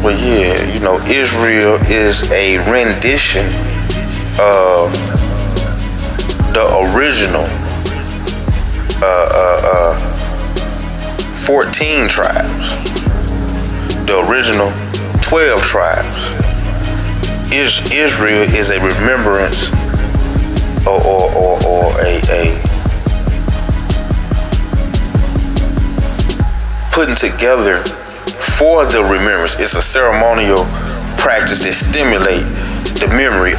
Well, yeah, Israel is a rendition of the original 14 tribes, the original 12 tribes. Israel is a remembrance or a putting together for the remembrance. It's a ceremonial practice that stimulate the memory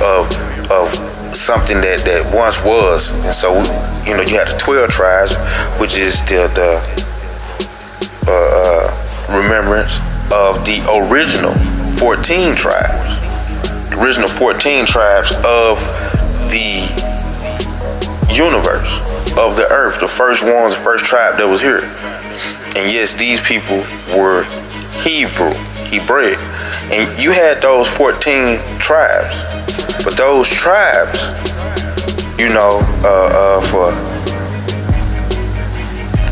of something that once was. And so you have the 12 tribes, which is the remembrance of the original 14 tribes. The original 14 tribes of the universe, of the earth, the first ones, the first tribe that was here. And yes, these people were Hebraic. And you had those 14 tribes. But those tribes, for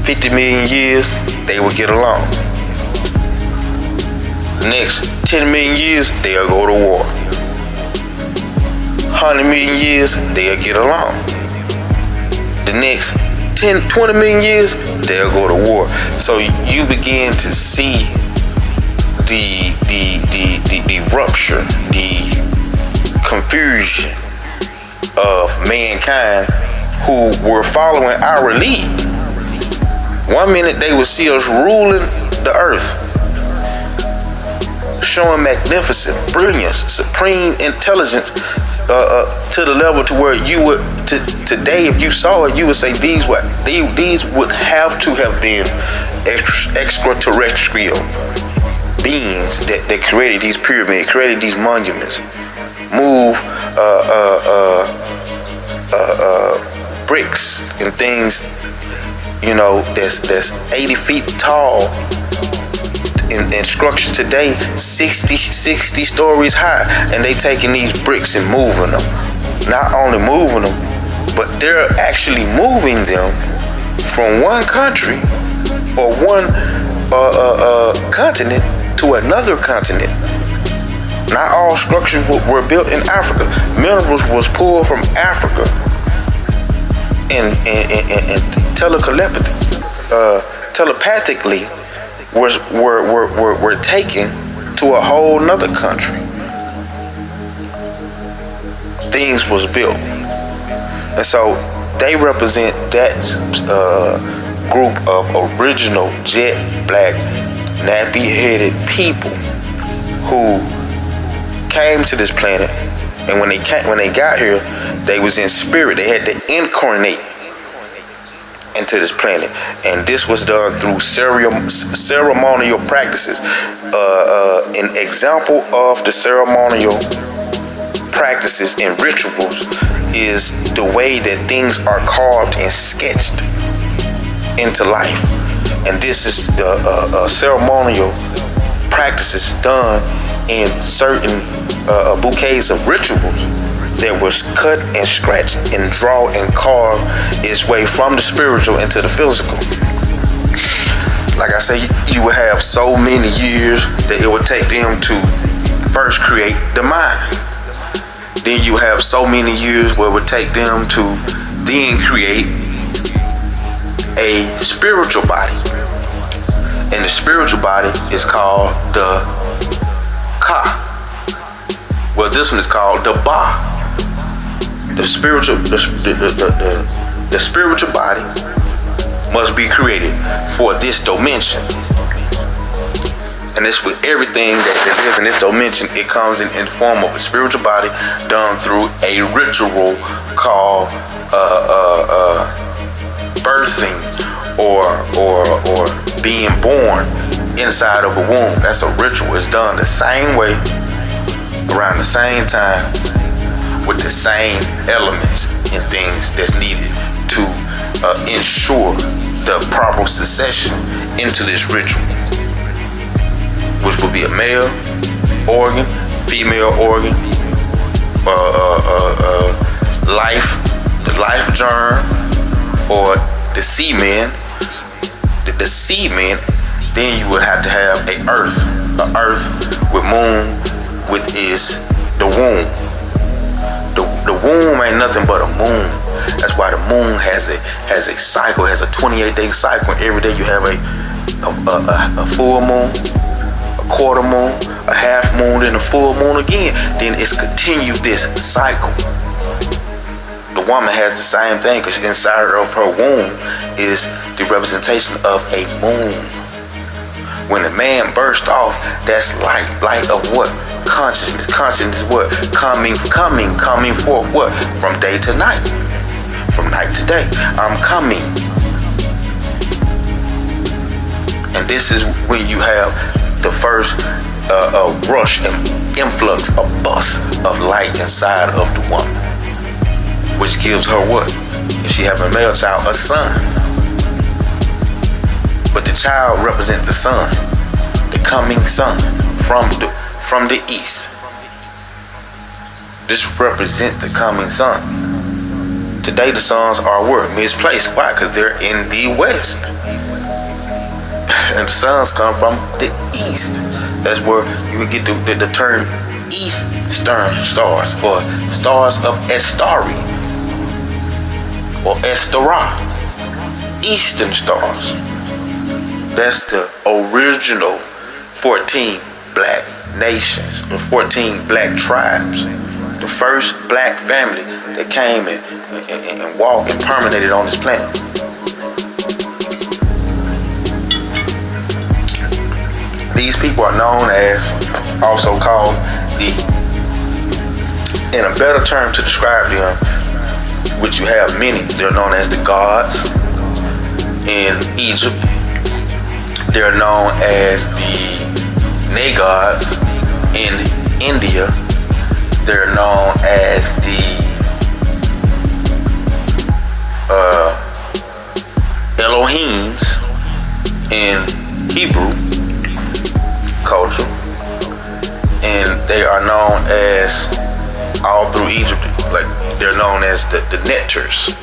50 million years, they would get along. Next 10 million years, they'll go to war. 100 million years, they'll get along. The next 10, 20 million years, they'll go to war. So you begin to see the rupture, the confusion of mankind who were following our lead. One minute they would see us ruling the earth, showing magnificent brilliance, supreme intelligence, to the level to where you would today, if you saw it, you would say these would have to have been extraterrestrial beings that created these pyramids, created these monuments, move bricks and things, that's 80 feet tall, and structures today 60 stories high, and they taking these bricks and moving them. Not only moving them, but they're actually moving them from one country or one continent to another continent. Not all structures were built in Africa. Minerals was pulled from Africa and telepathically were taken to a whole nother country. Things was built. And so they represent that group of original jet black, nappy-headed people who came to this planet, and when they got here, they was in spirit. They had to incarnate into this planet, and this was done through ceremonial practices. An example of the ceremonial practices and rituals is the way that things are carved and sketched into life. And this is the ceremonial practices done in certain bouquets of rituals that was cut and scratched and draw and carve its way from the spiritual into the physical. Like I say, you would have so many years that it would take them to first create the mind. Then you have so many years where it would take them to then create a spiritual body. And the spiritual body is called the Ka. Well, this one is called the Ba. The spiritual body must be created for this dimension. And this with everything that lives in this dimension, it comes in the form of a spiritual body done through a ritual called birthing or being born inside of a womb. That's a ritual. It's done the same way, around the same time, with the same elements and things that's needed to ensure the proper succession into this ritual, which will be a male organ, female organ, life, the life germ, or the semen, the semen, then you would have to have an earth with moon, which is the womb. The womb ain't nothing but a moon. That's why the moon has a cycle, has a 28-day cycle. Every day you have a full moon, a quarter moon, a half moon, then a full moon again. Then it's continued this cycle. The woman has the same thing, because inside of her womb is the representation of a moon. When the man burst off, that's light of what? Consciousness. Consciousness is what? Coming forth what? From day to night. From night to day. I'm coming. And this is when you have the first rush and influx, a bust of light inside of the woman, which gives her what? If she have a male child, a son. But the child represents the sun, the coming sun from the east. This represents the coming sun. Today the suns are where? Misplaced. Why? Because they're in the west. And the suns come from the east. That's where you would get the term eastern stars, or stars of Estari, or Estara. Eastern stars. That's the original 14 black nations, the 14 black tribes, the first black family that came and walked and permeated on this planet. These people are known as, also called in a better term to describe them, which you have many, they're known as the gods in Egypt. They're known as the Nagods in India. They're known as the Elohims in Hebrew culture. And they are known as, all through Egypt, like they're known as the Neters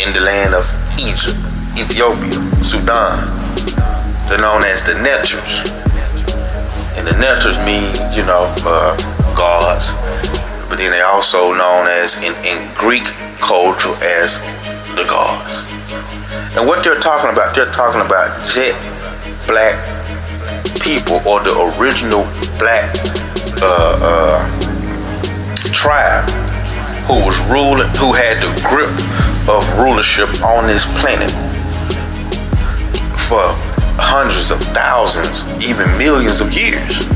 in the land of Egypt, Ethiopia, Sudan. They're known as the Neters. And the Neters mean, gods. But then they're also known as, in Greek culture, as the gods. And what they're talking about jet black people, or the original black tribe who was ruling, who had the grip of rulership on this planet for hundreds of thousands, even millions of years.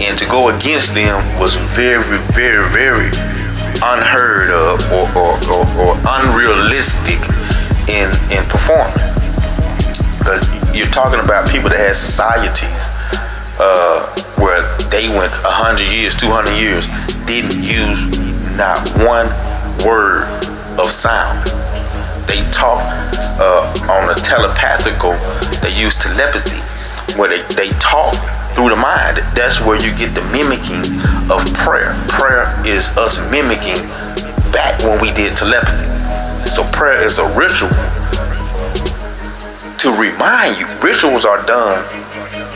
And to go against them was very, very, very unheard of, or unrealistic in performing. Because you're talking about people that had societies where they went 100 years, 200 years, didn't use not one word of sound. They talk on a telepathical, they use telepathy, where they talk through the mind. That's where you get the mimicking of prayer. Prayer is us mimicking back when we did telepathy. So prayer is a ritual to remind you. Rituals are done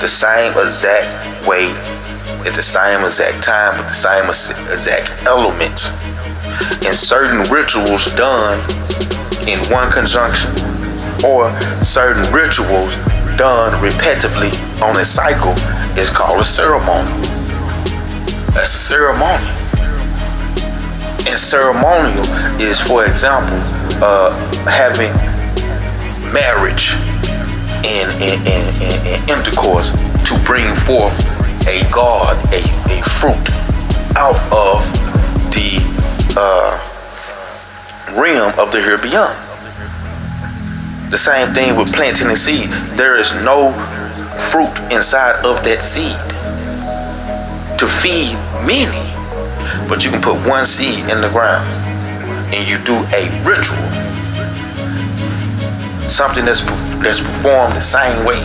the same exact way, at the same exact time, with the same exact elements. And certain rituals done in one conjunction, or certain rituals done repetitively on a cycle, is called a ceremony. That's a ceremony. And ceremonial is, for example, having marriage and intercourse to bring forth a god, a fruit out of the realm of the here beyond. The same thing with planting a seed. There is no fruit inside of that seed to feed many, but you can put one seed in the ground and you do a ritual, something that's performed the same way,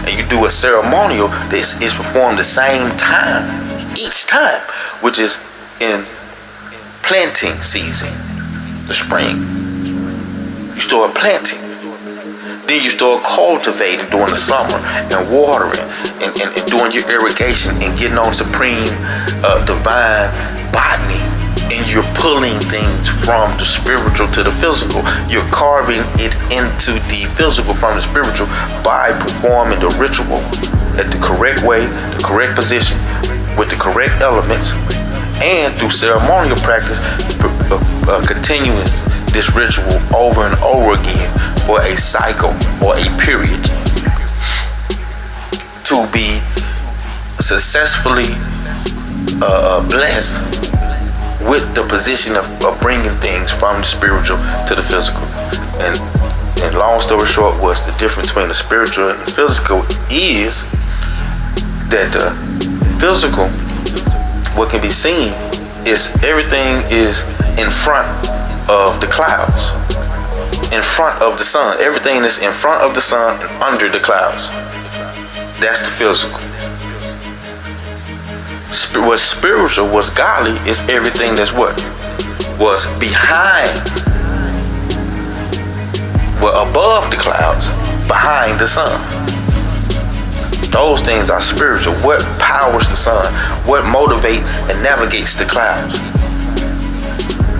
and you do a ceremonial that is performed the same time each time, which is in planting season, the spring. You start planting. Then you start cultivating during the summer and watering and doing your irrigation and getting on supreme divine botany. And you're pulling things from the spiritual to the physical. You're carving it into the physical from the spiritual by performing the ritual at the correct way, the correct position, with the correct elements, and through ceremonial practice, continuing this ritual over and over again for a cycle or a period to be successfully blessed with the position of bringing things from the spiritual to the physical. And long story short, was the difference between the spiritual and the physical is that the physical, what can be seen, is everything is in front of the clouds, in front of the sun. Everything is in front of the sun and under the clouds. That's the physical. What's spiritual, what's godly, is everything that's what? Was behind, well, above the clouds, behind the sun. Those things are spiritual. What powers the sun? What motivates and navigates the clouds?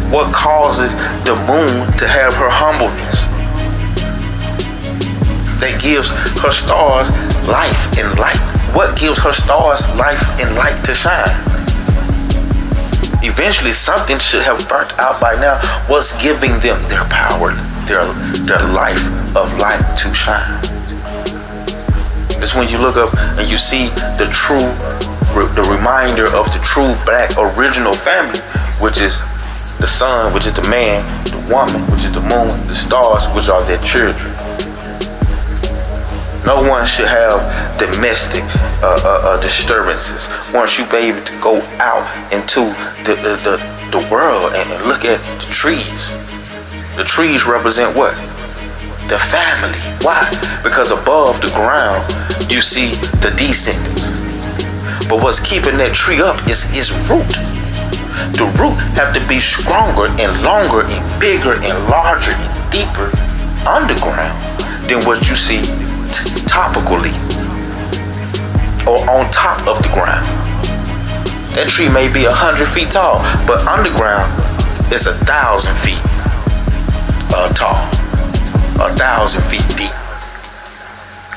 What causes the moon to have her humbleness? That gives her stars life and light. What gives her stars life and light to shine? Eventually, something should have burnt out by now. What's giving them their power, their life of light to shine? It's when you look up and you see the reminder of the true black original family, which is the sun, which is the man, the woman, which is the moon, the stars, which are their children. No one should have domestic disturbances. Once you be able to go out into the world and look at the trees. The trees represent what? The family. Why? Because above the ground you see the descendants. But what's keeping that tree up is its root. The root have to be stronger and longer and bigger and larger and deeper underground than what you see topically or on top of the ground. That tree may be 100 feet tall, but underground it's 1,000 feet tall, 1,000 feet deep.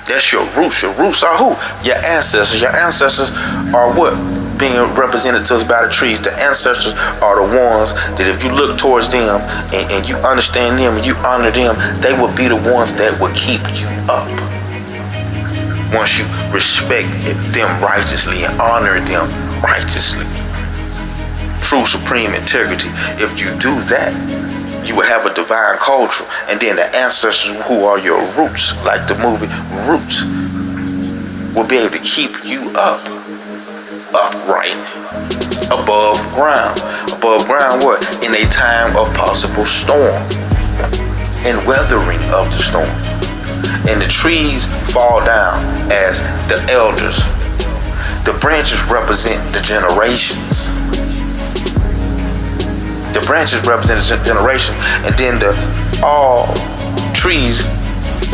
That's your roots. Your roots are who? Your ancestors. Your ancestors are what? Being represented to us by the trees. The ancestors are the ones that if you look towards them and you understand them and you honor them, they will be the ones that will keep you up. Once you respect them righteously and honor them righteously. True supreme integrity. If you do that, you will have a divine culture. And then the ancestors who are your roots, like the movie Roots, will be able to keep you up. Upright. Above ground. Above ground what? In a time of possible storm. And weathering of the storm. And the trees fall down as the elders. The branches represent the generations. The branches represent the generation. And then all trees,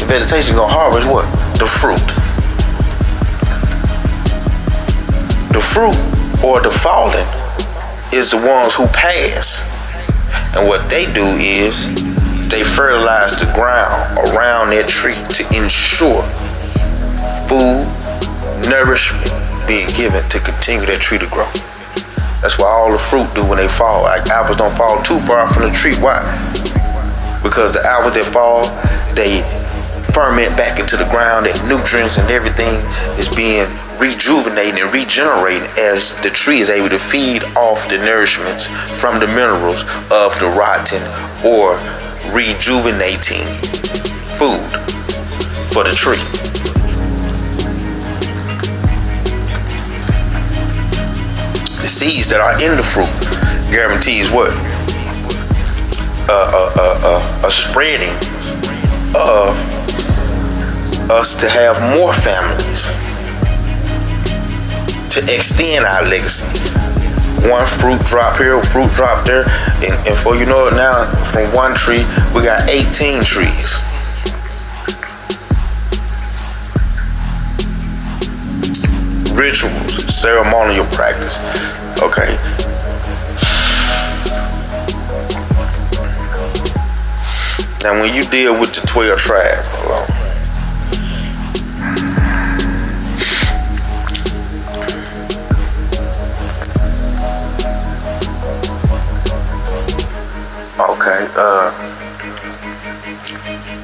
the vegetation gonna harvest what? The fruit. The fruit or the fallen is the ones who pass. And what they do is they fertilize the ground around that tree to ensure food, nourishment being given to continue that tree to grow. That's why all the fruit do when they fall. Like apples don't fall too far from the tree. Why? Because the apples that fall, they ferment back into the ground, and nutrients and everything is being rejuvenated and regenerated as the tree is able to feed off the nourishments from the minerals of the rotten or rejuvenating food for the tree. The seeds that are in the fruit guarantees what? A spreading of us to have more families, to extend our legacy. one fruit drop here, fruit drop there, and before you know it, now from one tree we got 18 trees. Rituals, ceremonial practice. Okay. Now, when you deal with the 12 tribes,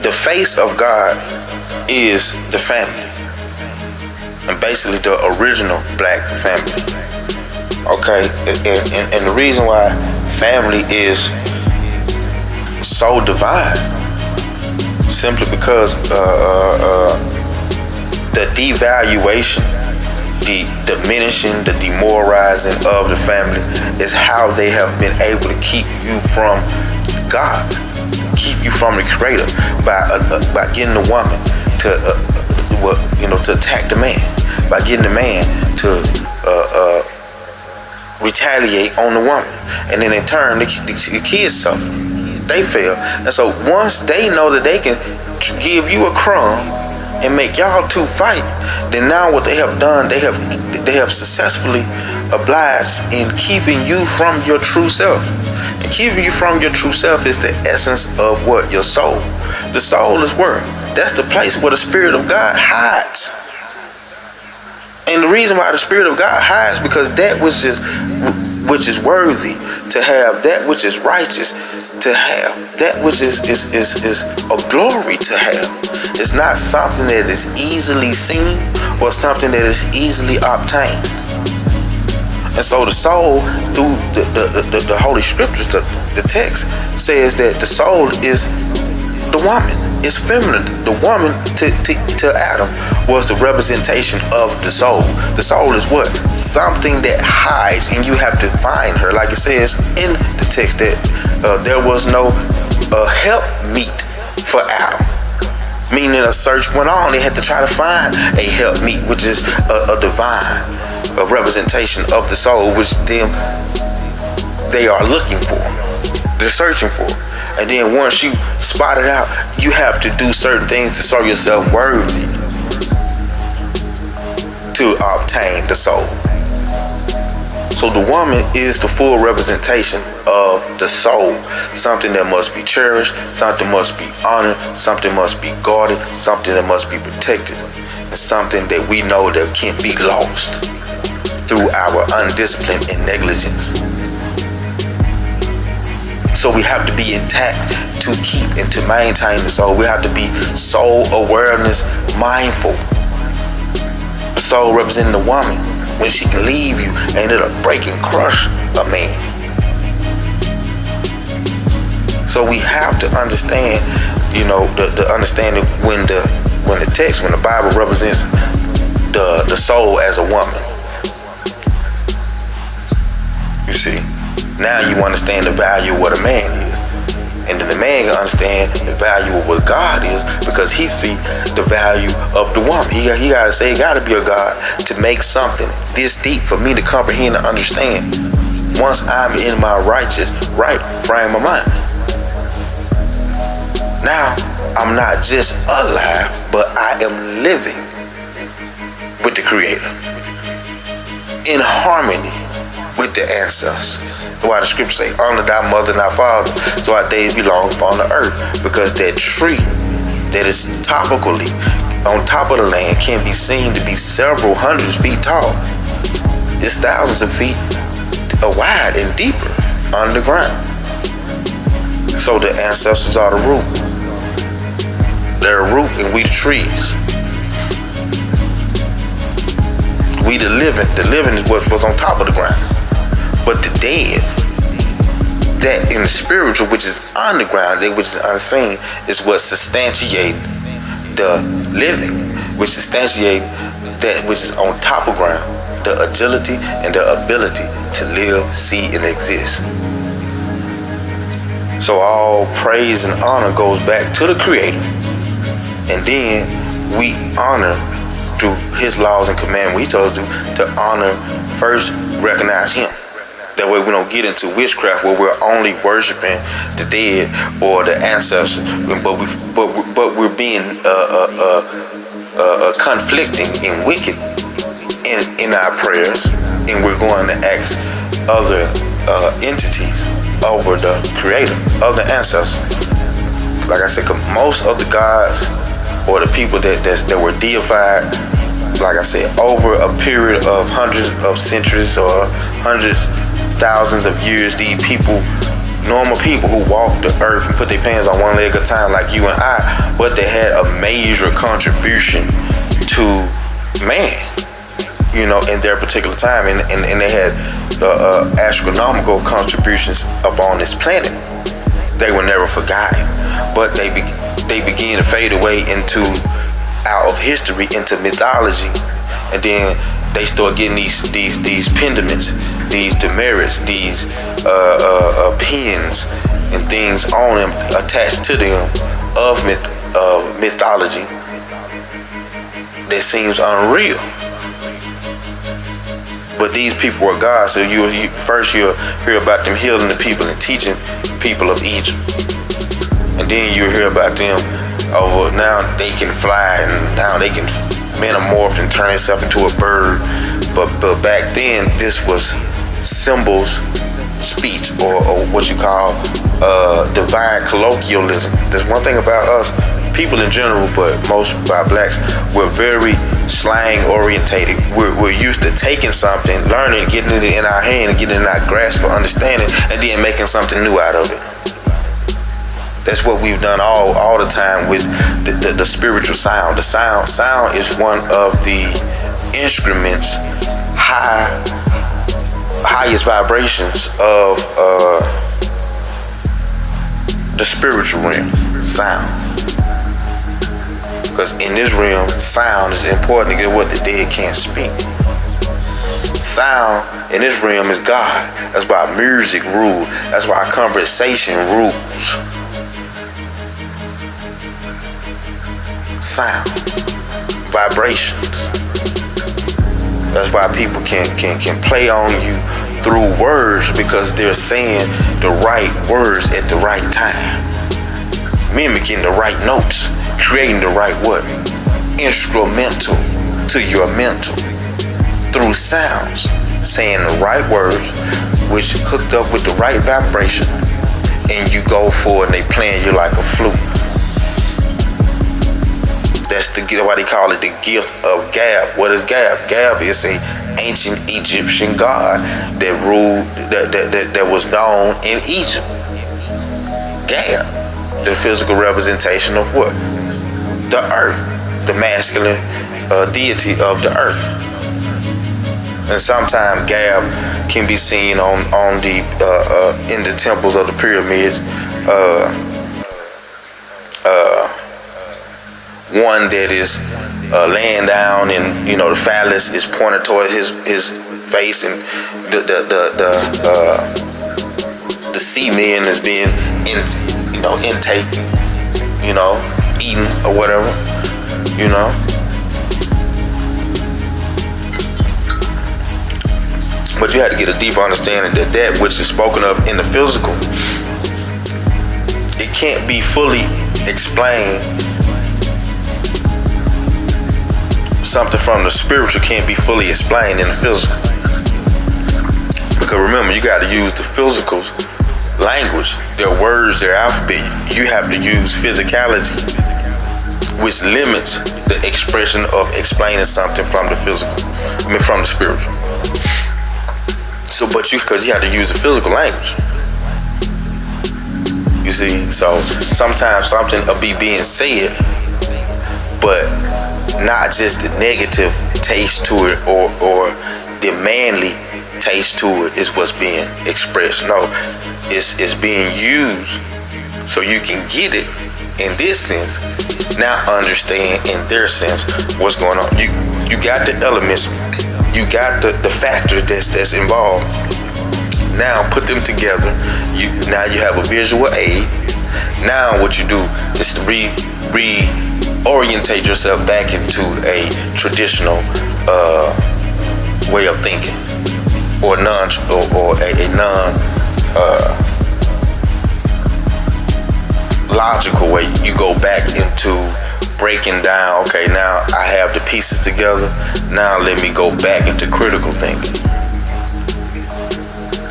the face of God is the family, and basically the original black family. Okay, and the reason why family is so divine, simply because the devaluation, the diminishing, the demoralizing of the family is how they have been able to keep you from God, keep you from the Creator by getting the woman to to attack the man, by getting the man to retaliate on the woman, and then in turn the kids suffer. They fail, and so once they know that they can give you a crumb and make y'all two fight, then now what they have done, they have successfully obliged in keeping you from your true self. And keeping you from your true self is the essence of what? Your soul. The soul is where? That's the place where the Spirit of God hides. And the reason why the Spirit of God hides, because that which is worthy to have, that which is righteous to have, that which is a glory to have, it's not something that is easily seen or something that is easily obtained. And so the soul, through the Holy Scriptures, the text says that the soul is the woman. It's feminine. The woman to Adam was the representation of the soul. The soul is what? Something that hides, and you have to find her. Like it says in the text that there was no help meet for Adam. Meaning a search went on. They had to try to find a help meet, which is a divine representation of the soul, which they are looking for. They're searching for. And then once you spot it out, you have to do certain things to show yourself worthy to obtain the soul. So the woman is the full representation of the soul. Something that must be cherished, something must be honored, something must be guarded, something that must be protected, and something that we know that can't be lost through our undiscipline and negligence. So we have to be intact to keep and to maintain the soul. We have to be soul awareness mindful. The soul representing the woman, when she can leave you and it'll break and crush a man. So we have to understand, the understanding when the Bible represents the soul as a woman. You see, now you understand the value of what a man is. And then the man can understand the value of what God is, because he see the value of the woman. He gotta say, it gotta be a God to make something this deep for me to comprehend and understand once I'm in my right frame of mind. Now, I'm not just alive, but I am living with the Creator in harmony with the ancestors. Why the scriptures say, honor thy mother and thy father, so our days be long upon the earth. Because that tree that is topically on top of the land can be seen to be several hundreds feet tall. It's thousands of feet wide and deeper underground. So the ancestors are the root. They're a root, and we the trees. We the living. The living is what's on top of the ground. But the dead, that in the spiritual, which is on the ground, which is unseen, is what substantiates the living, which substantiates that which is on top of ground, the agility and the ability to live, see, and exist. So all praise and honor goes back to the Creator. And then we honor through His laws and commandments. He told you to honor first, recognize Him. That way we don't get into witchcraft where we're only worshiping the dead or the ancestors, but we're being conflicting and wicked in our prayers, and we're going to ask other entities over the Creator, other ancestors. Like I said, most of the gods or the people that were deified, like I said, over a period of hundreds of centuries or hundreds, thousands of years, these people, normal people who walked the earth and put their hands on one leg at a time like you and I, but they had a major contribution to man, you know, in their particular time, and they had astronomical contributions upon this planet. They were never forgotten, but they began to fade away out of history, into mythology, and then they start getting these pendants, these demerits, these pins and things on them attached to them of mythology that seems unreal. But these people were gods, so you'll hear about them healing the people and teaching people of Egypt, and then you'll hear about them over now they can fly and now they can metamorph and turn itself into a bird. But back then this was symbols, speech, or what you call divine colloquialism. There's one thing about us people in general, but most by blacks, we're very slang orientated. We're used to taking something, learning, getting it in our hand, getting it in our grasp for understanding, and then making something new out of it. That's what we've done all the time with the spiritual sound. The sound is one of the instruments, highest vibrations of the spiritual realm. Sound. Because in this realm, sound is important to get what the dead can't speak. Sound in this realm is God. That's why music rules. That's why conversation rules. Sound, vibrations. That's why people can play on you through words, because they're saying the right words at the right time, mimicking the right notes, creating the right what? Instrumental to your mental through sounds, saying the right words, which hooked up with the right vibration, and you go for it and they playing you like a flute. That's why they call it the gift of Gab. What is Gab? Gab is an ancient Egyptian god that ruled, that was known in Egypt. Gab, the physical representation of what? The earth, the masculine deity of the earth. And sometimes Gab can be seen on the in the temples of the pyramids. One that is laying down, and the phallus is pointed toward his face, and the semen is being intake, eaten or whatever, But you have to get a deeper understanding that which is spoken of in the physical, it can't be fully explained. Something from the spiritual can't be fully explained in the physical. Because remember, you got to use the physical language, their words, their alphabet. You have to use physicality, which limits the expression of explaining something from the physical, from the spiritual. So, because you have to use the physical language. You see, so sometimes something will be being said, but not just the negative taste to it or the manly taste to it is what's being expressed. No, it's being used so you can get it in this sense. Now understand in their sense what's going on. You got the elements, you got the factors that's involved. Now put them together. Now you have a visual aid. Now what you do is to reorientate yourself back into a traditional way of thinking. or a non logical way. You go back into breaking down. Okay, now I have the pieces together. Now let me go back into critical thinking.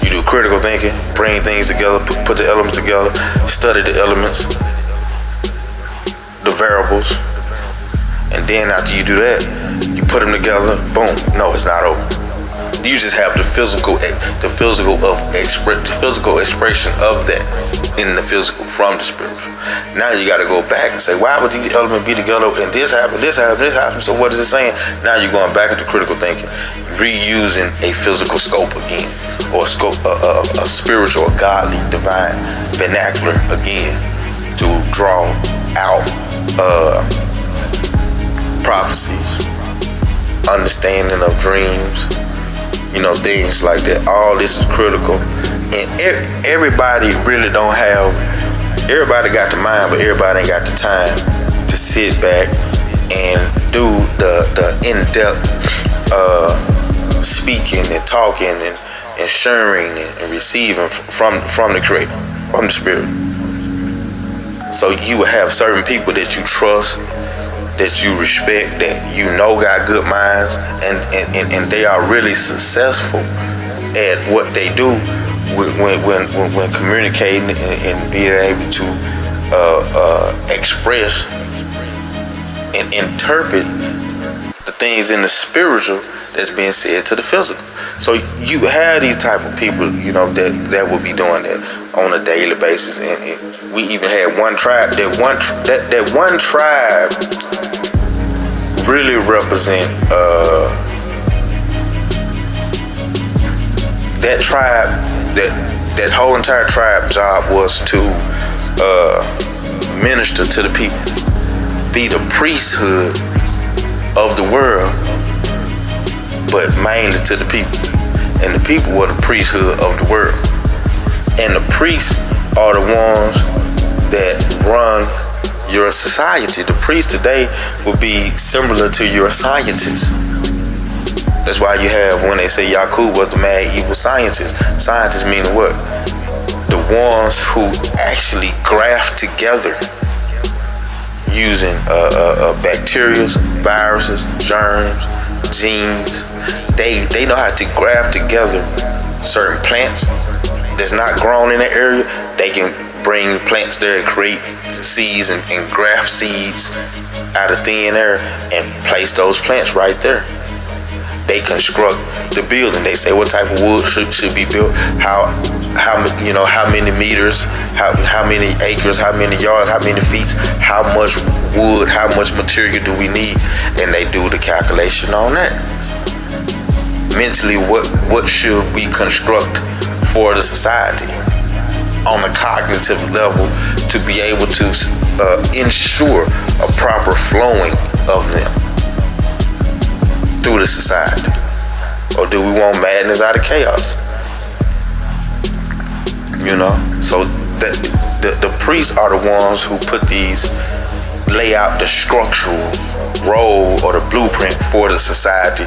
You do critical thinking, bring things together, put the elements together, study the elements, the variables, and then after you do that, you put them together. Boom. No, it's not over. You just have the physical expression of that in the physical from the spiritual. Now you got to go back and say, why would these elements be together? And this happened, this happened, this happened. So what is it saying? Now you're going back into critical thinking, reusing a physical scope again, or a spiritual, godly, divine vernacular again to draw out prophecies, understanding of dreams. Things like that. All this is critical, and everybody really don't have. Everybody got the mind, but everybody ain't got the time to sit back and do the in-depth speaking and talking and sharing and receiving from the Creator, from the Spirit. So you will have certain people that you trust, that you respect, that got good minds, and they are really successful at what they do when communicating and being able to express and interpret the things in the spiritual that's being said to the physical. So you have these type of people, that will be doing that on a daily basis, and we even had one tribe. That one tribe really represent that tribe. That whole entire tribe job was to minister to the people, be the priesthood of the world, but mainly to the people. And the people were the priesthood of the world. And the priests are the ones that run your society. The priest today will be similar to your scientist. That's why you have, when they say Yakub was the mad evil scientist, scientists meaning what? The ones who actually graft together using bacteria, viruses, germs, genes. They know how to graft together certain plants that's not grown in the area. They can bring plants there and create seeds and graft seeds out of thin air and place those plants right there. They construct the building. They say what type of wood should be built, how many meters, how many acres, how many yards, how many feet, how much wood, how much material do we need, and they do the calculation on that. Mentally, what should we construct for the society on a cognitive level to be able to ensure a proper flowing of them through the society? Or do we want madness out of chaos? So the priests are the ones who lay out the structural role or the blueprint for the society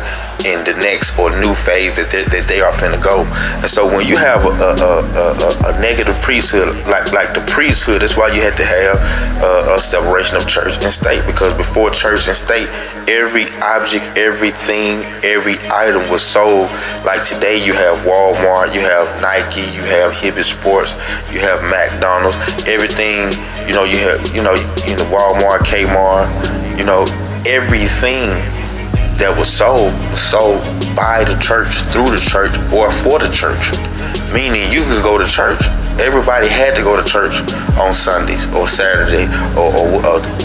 in the next or new phase that they are finna go. And so when you have a negative priesthood, like the priesthood, that's why you had to have a separation of church and state, because before church and state, every object, everything, every item was sold. Like today you have Walmart, you have Nike, you have Hibbett Sports, you have McDonald's, everything, you have, Walmart, Kmart, everything that was sold by the church, through the church, or for the church. Meaning you could go to church. Everybody had to go to church on Sundays or Saturday or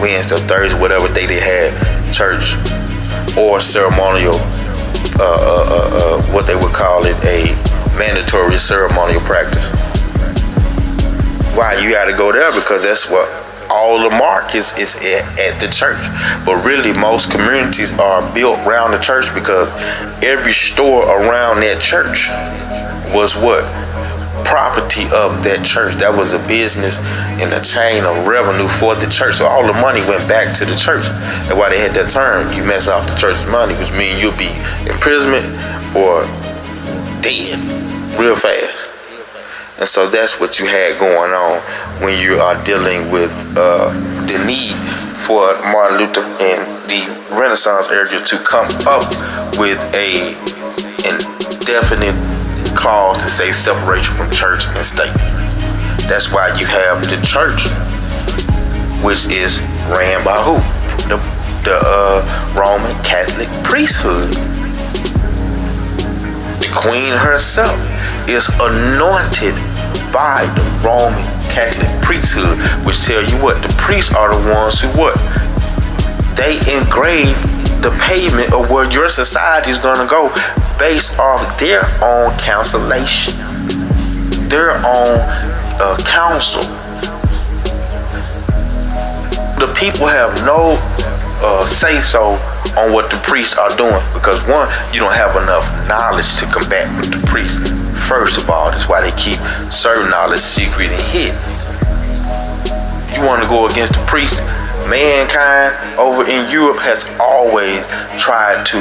Wednesday or Thursday, whatever day they had church, or ceremonial, what they would call it, a mandatory ceremonial practice. Why you got to go there? Because that's what all the mark is at the church. But really most communities are built around the church, because every store around that church was what? Property of that church. That was a business and a chain of revenue for the church. So all the money went back to the church. That's why they had that term, you mess off the church's money, which means you'll be imprisonment or dead real fast. And so that's what you had going on when you are dealing with the need for Martin Luther and the Renaissance era to come up with a indefinite clause to say separation from church and state. That's why you have the church, which is ran by who? The Roman Catholic priesthood. The queen herself is anointed by the Roman Catholic priesthood, which tell you what? The priests are the ones who what? They engrave the pavement of where your society is going to go based off their own cancellation, their own counsel. The people have no say-so on what the priests are doing, because one, you don't have enough knowledge to combat with the priests. First of all, that's why they keep certain knowledge secret and hidden. You want to go against the priest? Mankind over in Europe has always tried to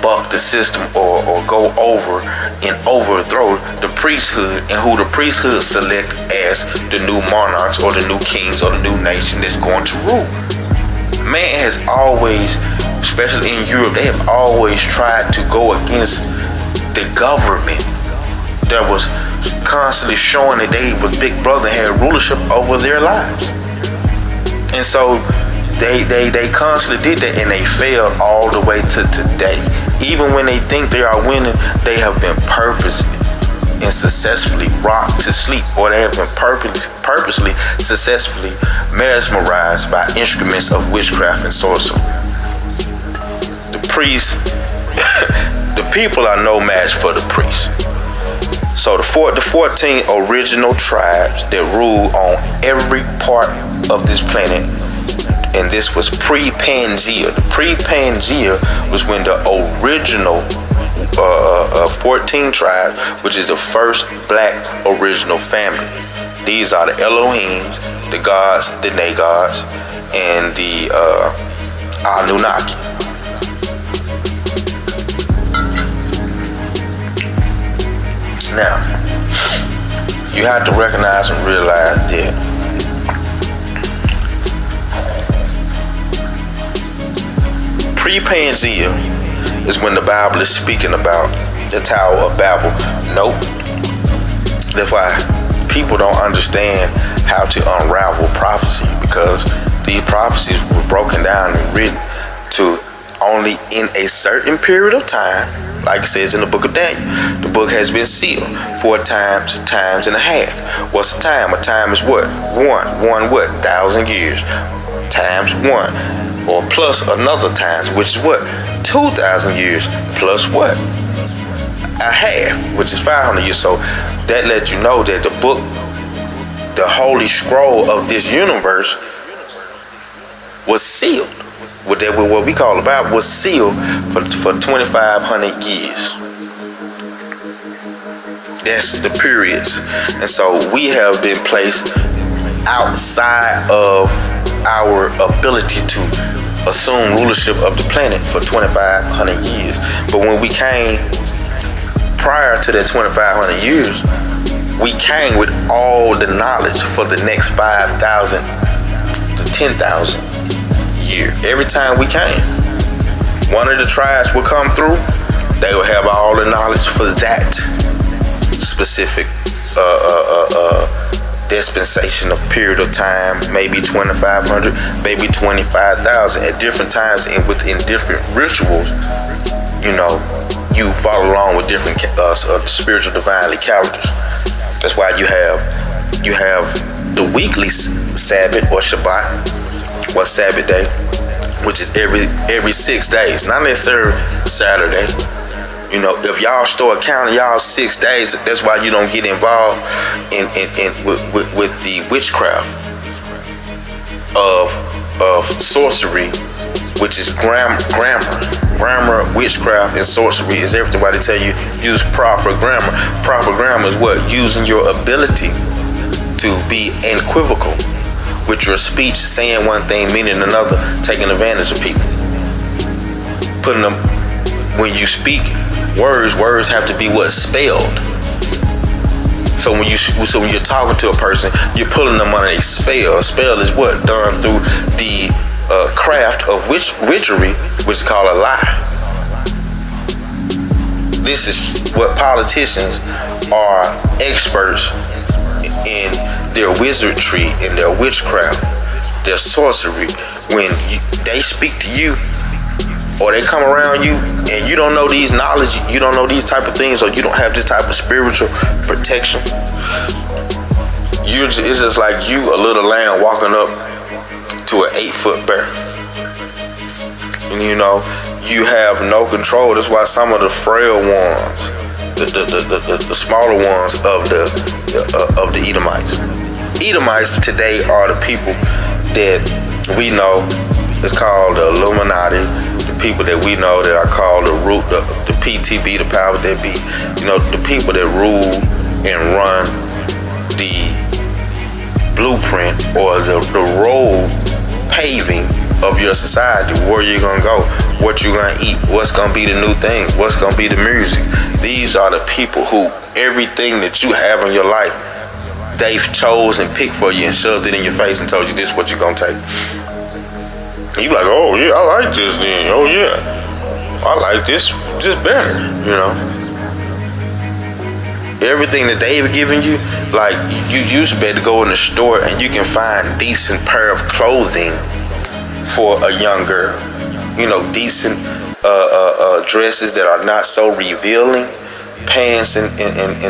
buck the system or go over and overthrow the priesthood, and who the priesthood select as the new monarchs or the new kings or the new nation that's going to rule. Man has always, especially in Europe, they have always tried to go against the government that was constantly showing that they was big brother, had rulership over their lives. And so they constantly did that, and they failed all the way to today. Even when they think they are winning, they have been purposely and successfully rocked to sleep, or they have been purposely successfully mesmerized by instruments of witchcraft and sorcery. The priests, the people are no match for the priests. So the 14 original tribes that rule on every part of this planet, and this was pre-Pangea. The pre-Pangea was when the original 14 tribes, which is the first black original family. These are the Elohims, the gods, the Nagods, and the Anunnaki. Now, you have to recognize and realize that pre-Pangea is when the Bible is speaking about the Tower of Babel. Nope. That's why people don't understand how to unravel prophecy, because these prophecies were broken down and written to only in a certain period of time. Like it says in the book of Daniel, the book has been sealed 4 times and a half. What's a time? A time is what? One what? 1,000 years. Times 1. Or plus another times, which is what? 2,000 years. Plus what? A half, which is 500 years. So that lets you know that the book, the holy scroll of this universe, was sealed. What we call the Bible was sealed for 2,500 years. That's the periods. And so we have been placed outside of our ability to assume rulership of the planet for 2,500 years. But when we came prior to that 2,500 years, we came with all the knowledge for the next 5,000 to 10,000 years. Every time we came, one of the tribes will come through. They will have all the knowledge for that specific dispensation of period of time, maybe 2,500, maybe 25,000 at different times, and within different rituals. You know, you follow along with different spiritual divinely calendars. That's why you have the weekly Sabbath or Shabbat or Sabbath day, which is every 6 days, not necessarily Saturday. You know, if y'all start counting y'all 6 days, that's why you don't get involved with the witchcraft of sorcery, which is grammar, witchcraft, and sorcery is everything. Why they tell you use proper grammar. Proper grammar is what? Using your ability to be equivocal with your speech, saying one thing, meaning another, taking advantage of people. Putting them, when you speak, Words have to be what's spelled. So when you're talking to a person, you're pulling them under a spell. A spell is what done through the craft of witchery, which is called a lie. This is what politicians are experts in their wizardry, in their witchcraft, their sorcery. When they speak to you or they come around you and you don't know these knowledge, you don't know these type of things, or you don't have this type of spiritual protection, it's just like you, a little lamb walking up to an 8-foot bear. And you have no control. That's why some of the frail ones, the smaller ones of the Edomites. Edomites today are the people that we know is called the Illuminati. The people that we know that are called the root, the PTB, the power that be. The people that rule and run the blueprint or the road paving of your society. Where you're gonna go, what you're gonna eat, what's gonna be the new thing, what's gonna be the music. These are the people who everything that you have in your life, they've chose and picked for you and shoved it in your face and told you this is what you're gonna take. You be like, oh yeah, I like this then. Oh yeah, I like this just better. Everything that they've given you, like you used to be able to go in the store and you can find decent pair of clothing for a young girl. Decent dresses that are not so revealing, pants and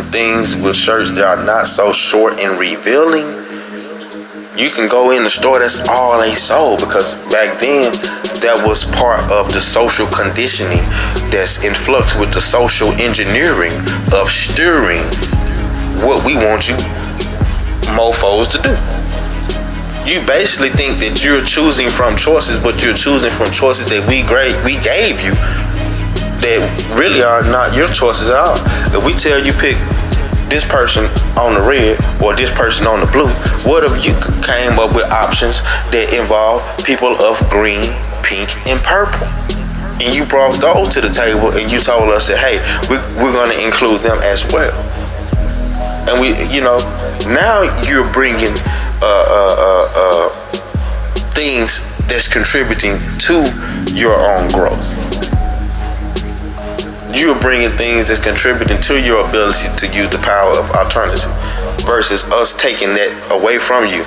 things with shirts that are not so short and revealing. You can go in the store, that's all they sold, because back then that was part of the social conditioning that's in flux with the social engineering of steering what we want you mofos to do. You basically think that you're choosing from choices, but you're choosing from choices that we gave you that really are not your choices at all. If we tell you pick this person on the red or this person on the blue, what if you came up with options that involve people of green, pink, and purple? And you brought those to the table and you told us that, hey, we're going to include them as well. And now you're bringing things that's contributing to your own growth. You're bringing things that's contributing to your ability to use the power of alternative, versus us taking that away from you,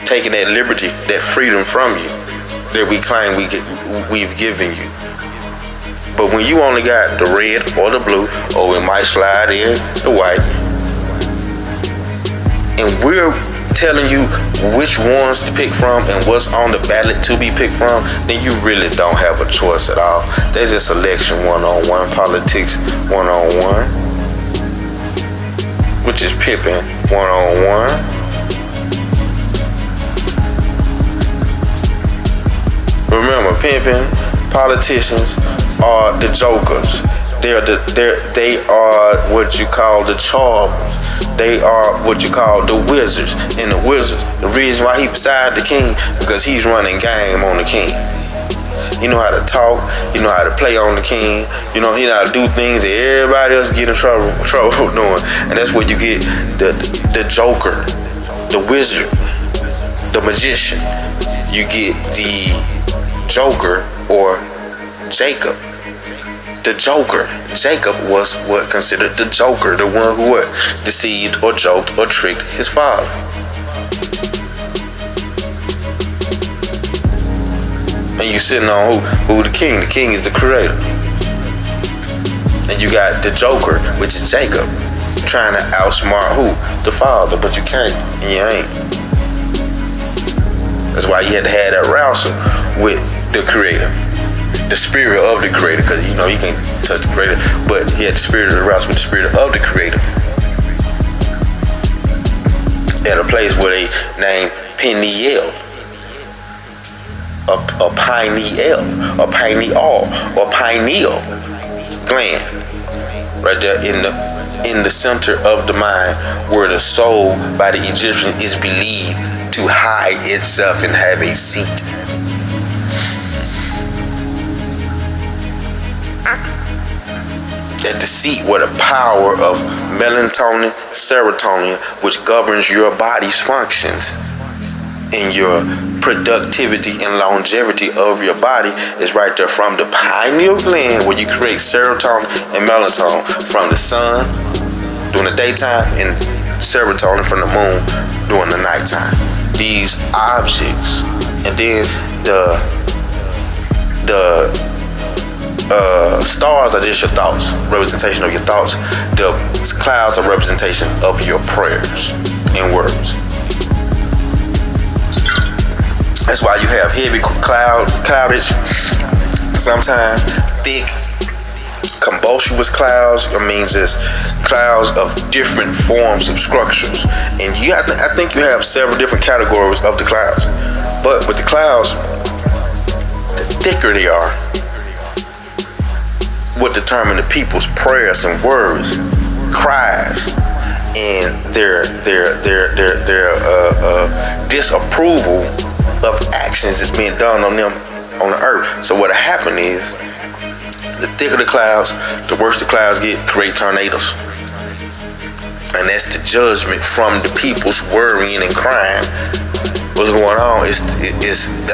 taking that liberty, that freedom from you that we claim we've given you. But when you only got the red or the blue, or it might slide in the white, and we're telling you which ones to pick from and what's on the ballot to be picked from, then you really don't have a choice at all. There's just election 101, politics 101, which is pimping 101. Remember, pimping politicians are the jokers. They are what you call the charmers. They are what you call the wizards. And the wizards, the reason why he beside the king, because he's running game on the king. He know how to talk. He know how to play on the king. He know how to do things that everybody else get in trouble doing. And that's where you get the joker, the wizard, the magician. You get the joker or Jacob. The joker. Jacob was what considered the joker, the one who deceived or joked or tricked his father. And you sitting on who the king? The king is the creator. And you got the joker, which is Jacob, trying to outsmart who? The father, but you can't, and you ain't. That's why you had to have that wrestle with the creator. The spirit of the creator, because you can't touch the creator, but he had the spirit of the wrestle with the spirit of the creator. At a place where they named Peniel, a pineal, a pineal, or pineal gland, right there in the center of the mind, where the soul by the Egyptian is believed to hide itself and have a seat. seat where the power of melatonin, serotonin, which governs your body's functions and your productivity and longevity of your body, is right there from the pineal gland, where you create serotonin and melatonin from the sun during the daytime and serotonin from the moon during the nighttime. These objects, and then the stars are just your thoughts, representation of your thoughts. The clouds are representation of your prayers and words. That's why you have heavy cloudage, sometimes thick, convoluous clouds. I mean, just clouds of different forms of structures. And I think you have several different categories of the clouds. But with the clouds, the thicker they are, what determine the people's prayers and words, cries, and their disapproval of actions that's being done on them on the earth. So what'll happen is, the thicker the clouds, the worse the clouds get, create tornadoes. And that's the judgment from the people's worrying and crying. What's going on is the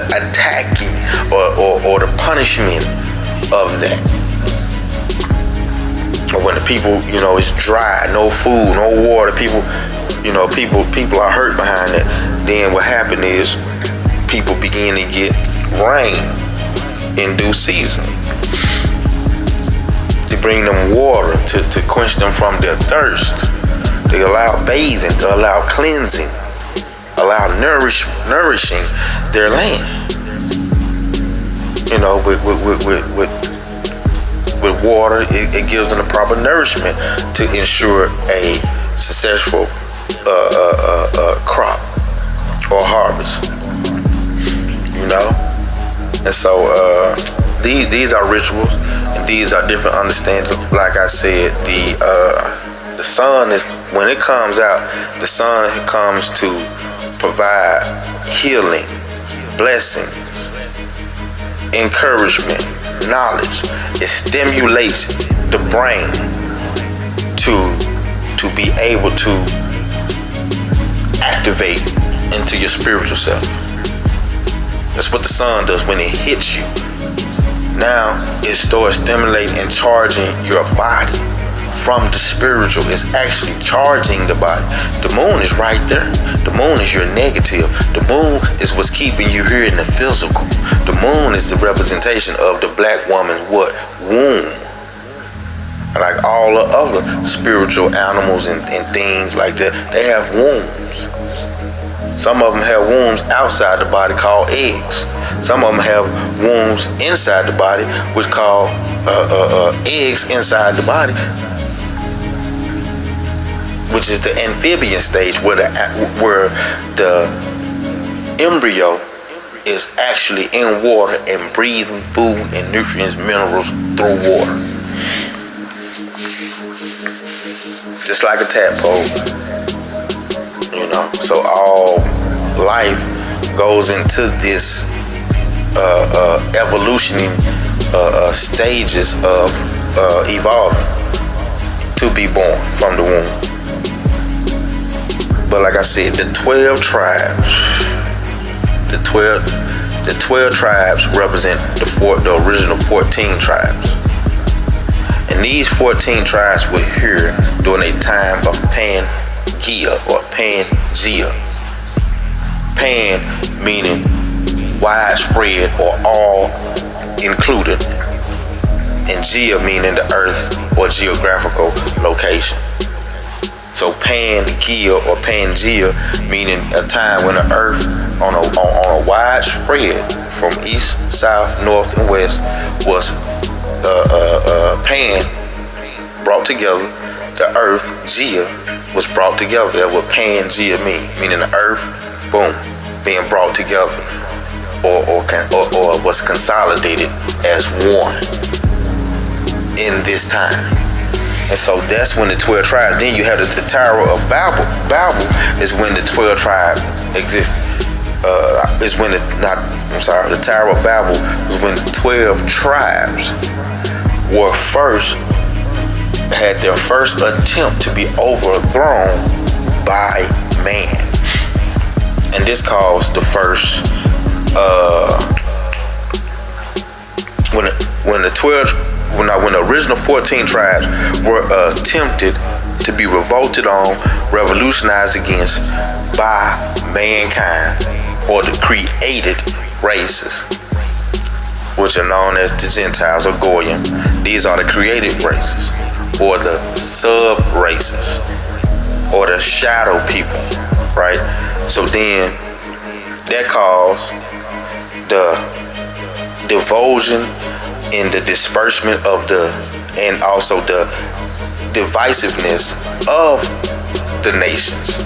attacking or the punishment of that. Or when the people, it's dry, no food, no water, people are hurt behind it. Then what happened is, people begin to get rain in due season. To bring them water, to quench them from their thirst. They allow bathing, to allow cleansing, allow nourishing their land. With water, it gives them the proper nourishment to ensure a successful crop or harvest. And so these are rituals, and these are different understandings. Like I said, the sun is, when it comes out, the sun comes to provide healing, blessings, encouragement, knowledge. It stimulates the brain to be able to activate into your spiritual self. That's what the sun does when it hits you. Now it starts stimulating and charging your body from the spiritual. It's actually charging the body. The moon is right there. The moon is your negative. The moon is what's keeping you here in the physical. The moon is the representation of the black woman's what? Womb. Like all the other spiritual animals and things like that, they have wombs. Some of them have wombs outside the body called eggs. Some of them have wombs inside the body, which called eggs inside the body, which is the amphibian stage, where the embryo is actually in water and breathing food and nutrients, minerals through water, just like a tadpole. So all life goes into this evolutioning stages of evolving to be born from the womb. But like I said, the 12 tribes, the 12 tribes represent the original 14 tribes. And these 14 tribes were here during a time of Pangea or Pangea. Pan meaning widespread or all included, and Gea meaning the earth or geographical location. So Pangea or Pangea meaning a time when the earth on a wide spread from east, south, north, and west was Pan brought together. The earth, Gea, was brought together. That's what Pangea meaning the earth, boom, being brought together or was consolidated as one in this time. And so that's when the 12 tribes. Then you have the Tower of Babel. Babel is when the 12 tribes existed. The Tower of Babel was when the 12 tribes were first had their first attempt to be overthrown by man. And this caused the first when the original 14 tribes were attempted to be revolted on, revolutionized against by mankind, or the created races, which are known as the Gentiles or Goyim. These are the created races, or the sub-races, or the shadow people, right? So then that caused the devotion and the disbursement of and also the divisiveness of the nations.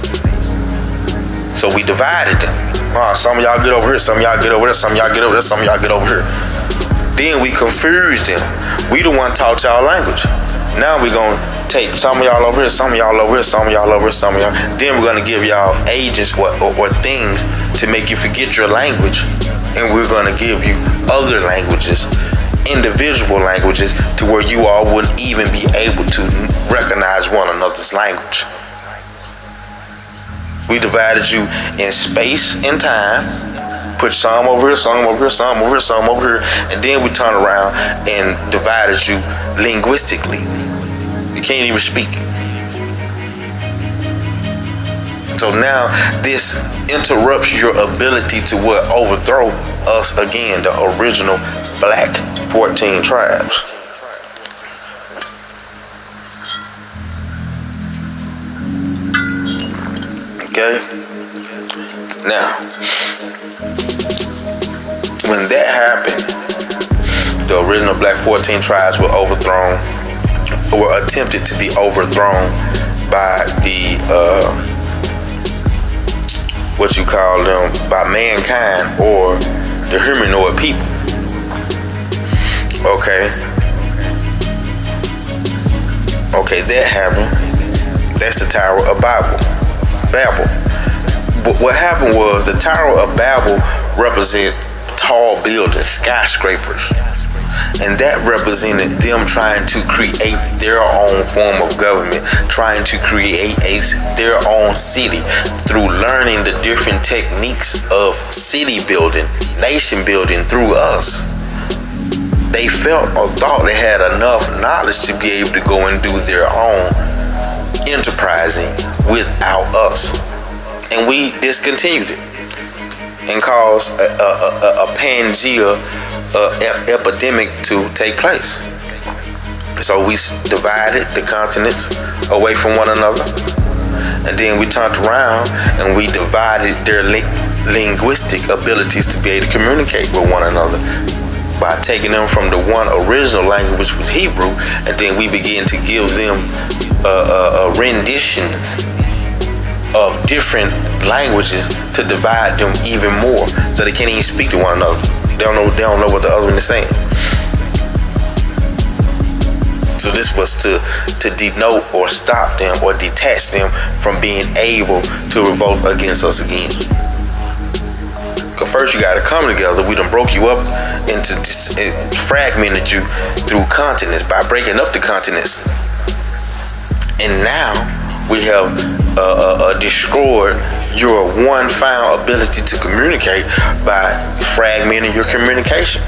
So we divided them. Some of y'all get over here, some of y'all get over there, some of y'all get over there, some of y'all get over here. Then we confused them. We the one taught y'all language. Now we gonna take some of y'all over here, some of y'all over here, some of y'all over here, some of y'all. Then we're gonna give y'all agents or things to make you forget your language. And we're gonna give you other languages, individual languages, to where you all wouldn't even be able to recognize one another's language. We divided you in space and time, put some over here, some over here, some over here, some over here, and then we turn around and divided you linguistically. You can't even speak. So now this interrupts your ability to overthrow us again, the original black 14 tribes. Okay? Now, when that happened, the original black 14 tribes were overthrown, were attempted to be overthrown by the what you call them, by mankind or the humanoid people. Okay, that happened. That's the Tower of Babel. But what happened was the Tower of Babel represent tall buildings, skyscrapers. And that represented them trying to create their own form of government, trying to create their own city through learning the different techniques of city building, nation building through us. They felt or thought they had enough knowledge to be able to go and do their own enterprising without us. And we discontinued it and caused a Pangea epidemic to take place. So we divided the continents away from one another, and then we turned around and we divided their linguistic abilities to be able to communicate with one another by taking them from the one original language, which was Hebrew, and then we began to give them renditions of different languages to divide them even more, so they can't even speak to one another. They don't know what the other one is saying. So this was to denote or stop them or detach them from being able to revolt against us again. Because first you got to come together. We done broke you up into fragmented you through continents by breaking up the continents. And now we have destroyed your one found ability to communicate by fragmenting your communication,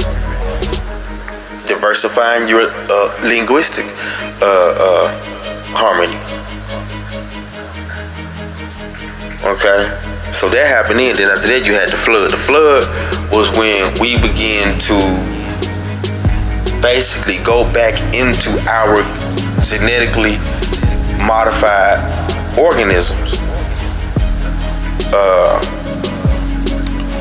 diversifying your linguistic harmony. Okay, so that happened then. Then after that, you had the flood. The flood was when we began to basically go back into our genetically modified organisms.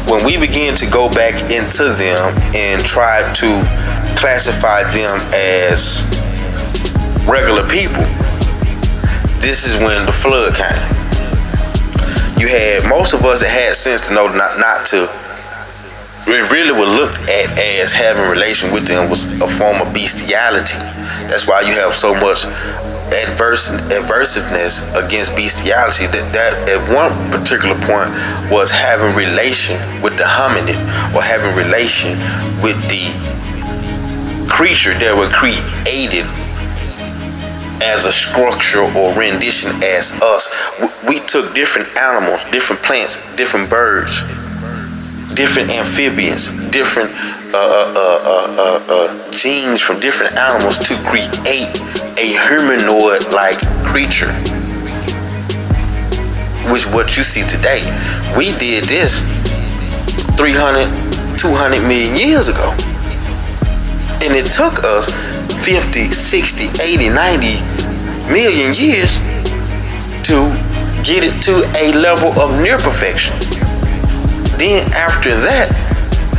When we begin to go back into them and try to classify them as regular people, this is when the flood came. You had most of us that had sense to know not to. It really was looked at as having relation with them was a form of bestiality. That's why you have so much adversiveness against bestiality. That at one particular point was having relation with the hominid, or having relation with the creature that were created as a structure or rendition as us. We took different animals, different plants, different birds, different amphibians, different genes from different animals to create a humanoid-like creature, which what you see today. We did this 300, 200 million years ago. And it took us 50, 60, 80, 90 million years to get it to a level of near perfection. Then after that,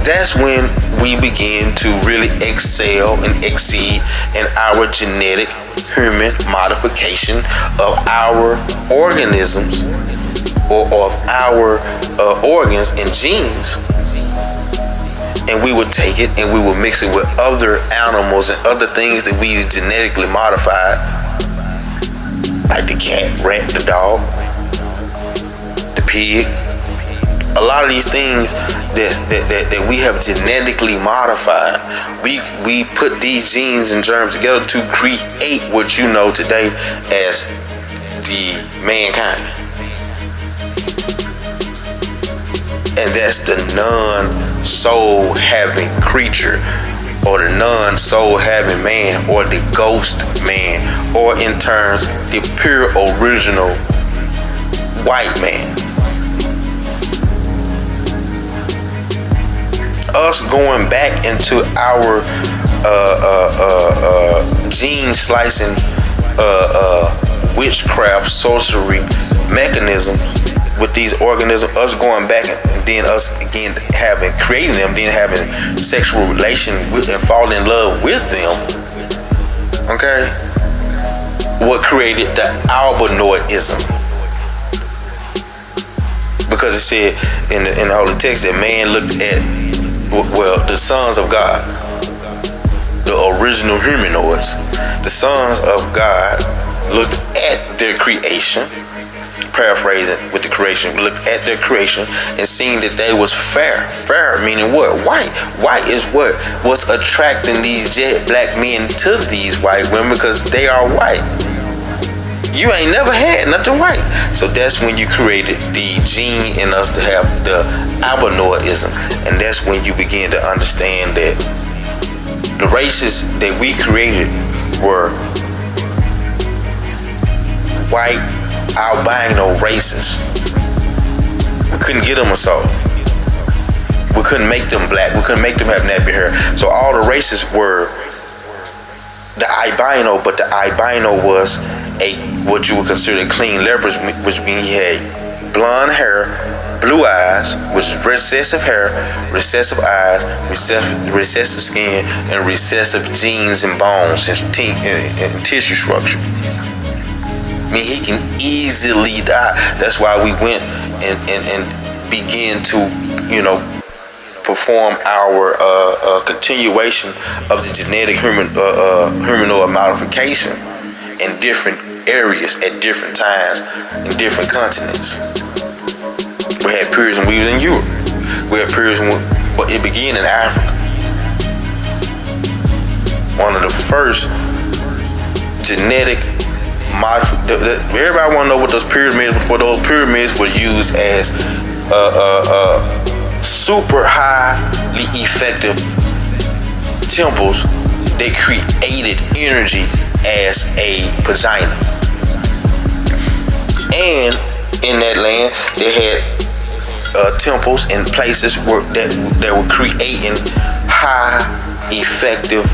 that's when we begin to really excel and exceed in our genetic human modification of our organisms or of our organs and genes. And we would take it and we would mix it with other animals and other things that we genetically modified, like the cat, rat, the dog, the pig. A lot of these things that we have genetically modified, we put these genes and germs together to create what you know today as the mankind. And that's the non-soul having creature, or the non-soul having man, or the ghost man, or in terms, the pure original white man. Us going back into our gene slicing witchcraft sorcery mechanism with these organisms, us going back and then us again creating them, then having sexual relation with and falling in love with them. Okay, what created the albinoidism? Because it said in the Holy Text that man looked at, well, the sons of God, the original humanoids, the sons of God looked at their creation, paraphrasing with the creation, looked at their creation and seen that they was fair. Fair meaning what? White. White is what was attracting these jet black men to these white women, because they are white. You ain't never had nothing white. So that's when you created the gene in us to have the albinoidism. And that's when you begin to understand that the races that we created were white albino races. We couldn't get them a soul. We couldn't make them black. We couldn't make them have nappy hair. So all the races were the albino, but the albino was what you would consider a clean leopard, which means he had blonde hair, blue eyes, which is recessive hair, recessive eyes, recessive skin, and recessive genes and bones and tissue structure. I mean, he can easily die. That's why we went and began to, perform our continuation of the genetic humanoid modification in different areas at different times in different continents. We had periods when we was in Europe. We had periods but it began in Africa. One of the first genetic everybody want to know what those pyramids, before those pyramids were used as super highly effective temples. They created energy as a vagina. And in that land, they had temples and places that were creating high effective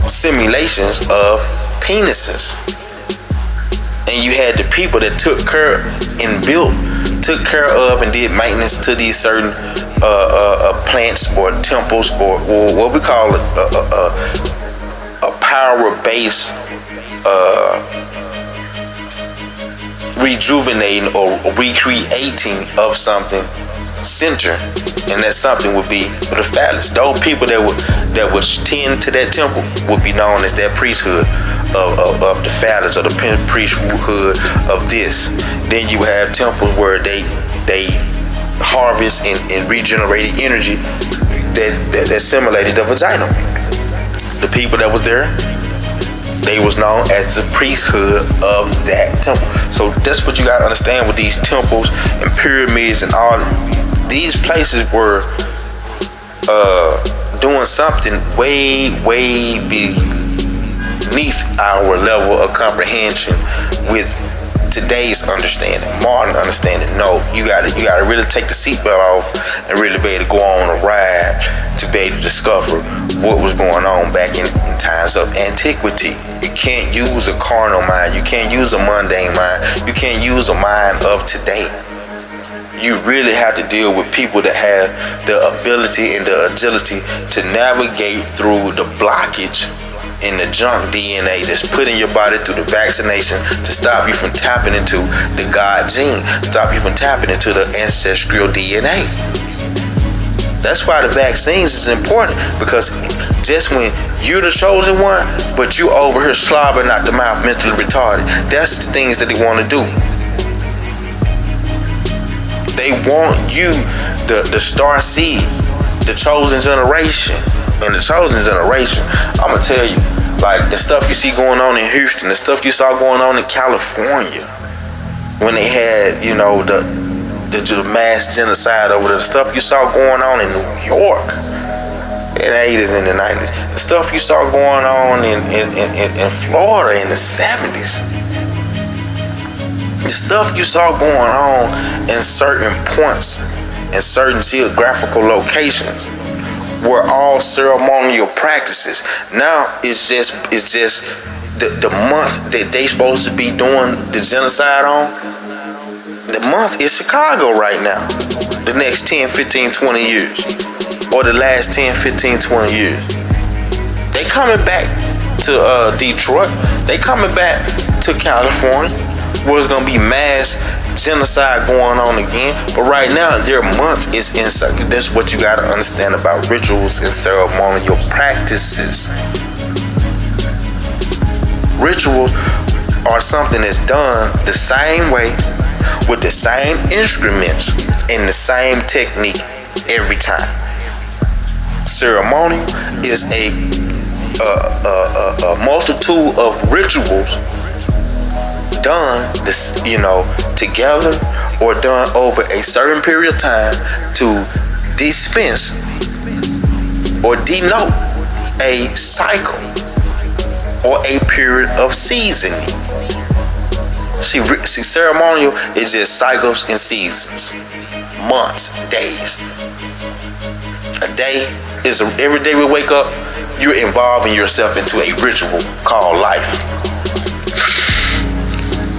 simulations of penises. And you had the people that took care of and did maintenance to these certain plants or temples, or what we call it, a power-based rejuvenating or recreating of something center, and that something would be the phallus. Those people that would tend to that temple would be known as that priesthood of the phallus, or the priesthood of this. Then you have temples where they harvest and regenerated energy that simulated the vagina. The people that was there, they was known as the priesthood of that temple. So that's what you gotta understand with these temples and pyramids and all. These places were doing something way beneath our level of comprehension with today's understanding, modern understanding. No, you gotta really take the seatbelt off and really be able to go on a ride to be able to discover what was going on back in times of antiquity. You can't use a carnal mind. You can't use a mundane mind. You can't use a mind of today. You really have to deal with people that have the ability and the agility to navigate through the blockage in the junk DNA that's put in your body through the vaccination to stop you from tapping into the God gene, stop you from tapping into the ancestral DNA. That's why the vaccines is important, because just when you're the chosen one, but you over here slobbering out the mouth, mentally retarded, that's the things that they want to do. They want you, the star seed, the chosen generation. And the chosen generation, I'm gonna tell you, like the stuff you see going on in Houston, the stuff you saw going on in California, when they had, you know, the mass genocide over there, the stuff you saw going on in New York in the 80s and the 90s, the stuff you saw going on in Florida in the 70s, the stuff you saw going on in certain points in certain geographical locations were all ceremonial practices. Now it's just the month that they supposed to be doing the genocide on. The month is Chicago right now. The next 10, 15, 20 years. Or the last 10, 15, 20 years. They coming back to Detroit. They coming back to California, where it's gonna be mass genocide going on again. But right now, their month is in. That's what you gotta understand about rituals and ceremonial practices. Rituals are something that's done the same way, with the same instruments and the same technique every time. Ceremonial is a multitude of rituals done this, together or done over a certain period of time to dispense or denote a cycle or a period of seasoning. See, ceremonial is just cycles and seasons, months, days. A day is every day we wake up, you're involving yourself into a ritual called life.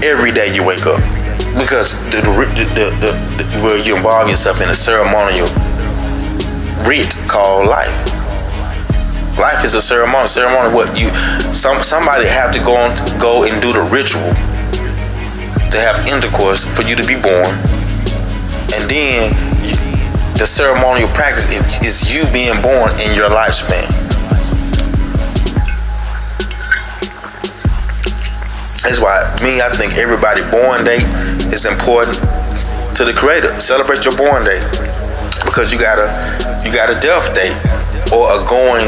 Every day you wake up, because where you involve yourself in a ceremonial rite called life. Life is a ceremony. Ceremony, what somebody have to go and do the ritual to have intercourse for you to be born, and then the ceremonial practice is you being born in your lifespan. That's why I think everybody born date is important to the Creator. Celebrate your born date, because you got a death date or a going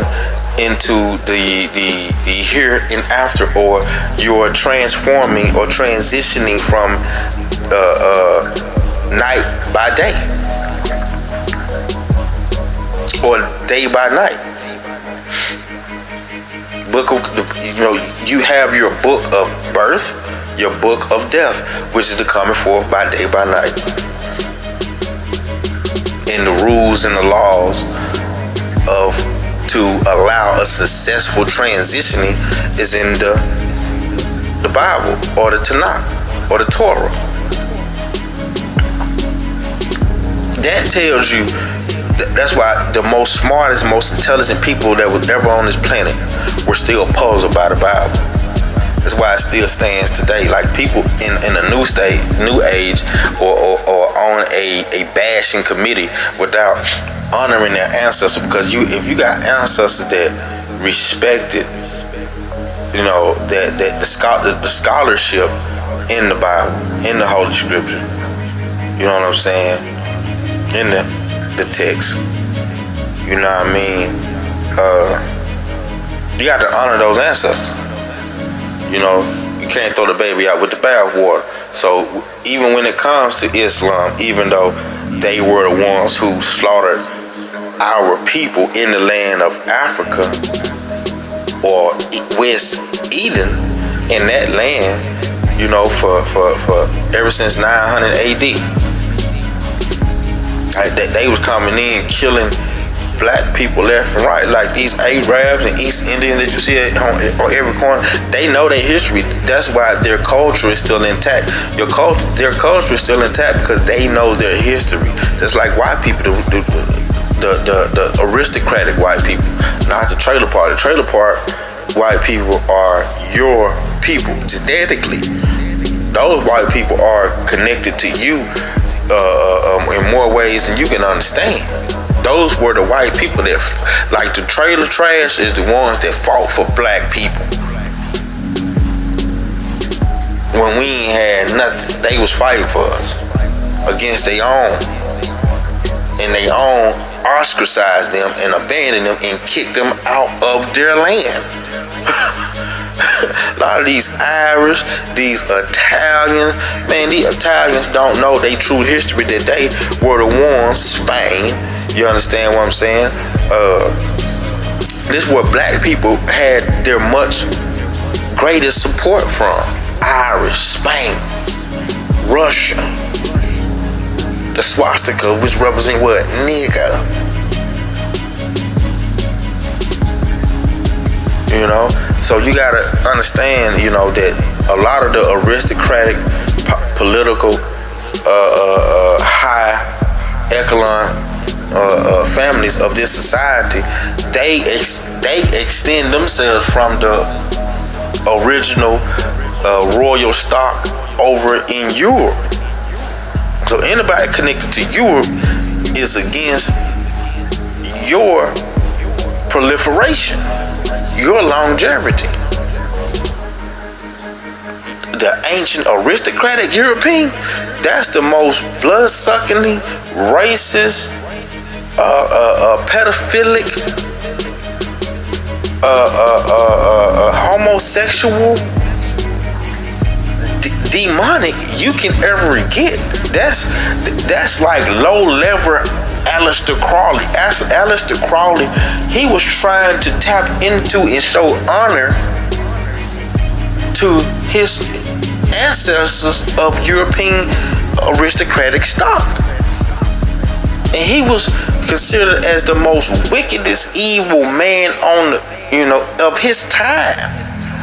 into the here and after, or you're transforming or transitioning from night by day or day by night. You have your book of birth, your book of death, which is the coming forth by day by night. And the rules and the laws to allow a successful transitioning is in the Bible or the Tanakh or the Torah. That tells you. That's why the most smartest, most intelligent people that was ever on this planet were still puzzled by the Bible. That's why it still stands today. Like people in a new age, or on a bashing committee without honoring their ancestors. Because if you got ancestors that respected, that the scholarship in the Bible, in the Holy Scripture, you know what I'm saying, in the text, you know what I mean? You got to honor those ancestors. You know, you can't throw the baby out with the bathwater. So even when it comes to Islam, even though they were the ones who slaughtered our people in the land of Africa or West Eden, in that land, you know, for ever since 900 AD, they was coming in killing black people left and right, like these Arabs and East Indians that you see on every corner. They know their history. That's why their culture is still intact. Their culture is still intact because they know their history. Just like white people, the aristocratic white people, not the trailer park. The trailer park white people are your people genetically. Those white people are connected to you in more ways than you can understand. Those were the white people that, like the trailer trash, is the ones that fought for black people. When we ain't had nothing, they was fighting for us against their own. And they own ostracized them and abandoned them and kicked them out of their land. A lot of these Irish, these Italians, man, these Italians don't know their true history, that they were the ones, Spain, you understand what I'm saying? This is where black people had their much greater support from. Irish, Spain, Russia. The swastika, which represent what? Nigga. You know? So you gotta understand, you know, that a lot of the aristocratic, political, high echelon families of this society, they extend themselves from the original royal stock over in Europe. So anybody connected to Europe is against your proliferation, your longevity. The ancient aristocratic European, that's the most blood-suckingly racist, pedophilic, homosexual, demonic you can ever get. That's like low-level Aleister Crowley. Aleister Crowley, he was trying to tap into and show honor to his ancestors of European aristocratic stock. And he was considered as the most wickedest, evil man on the, you know, of his time.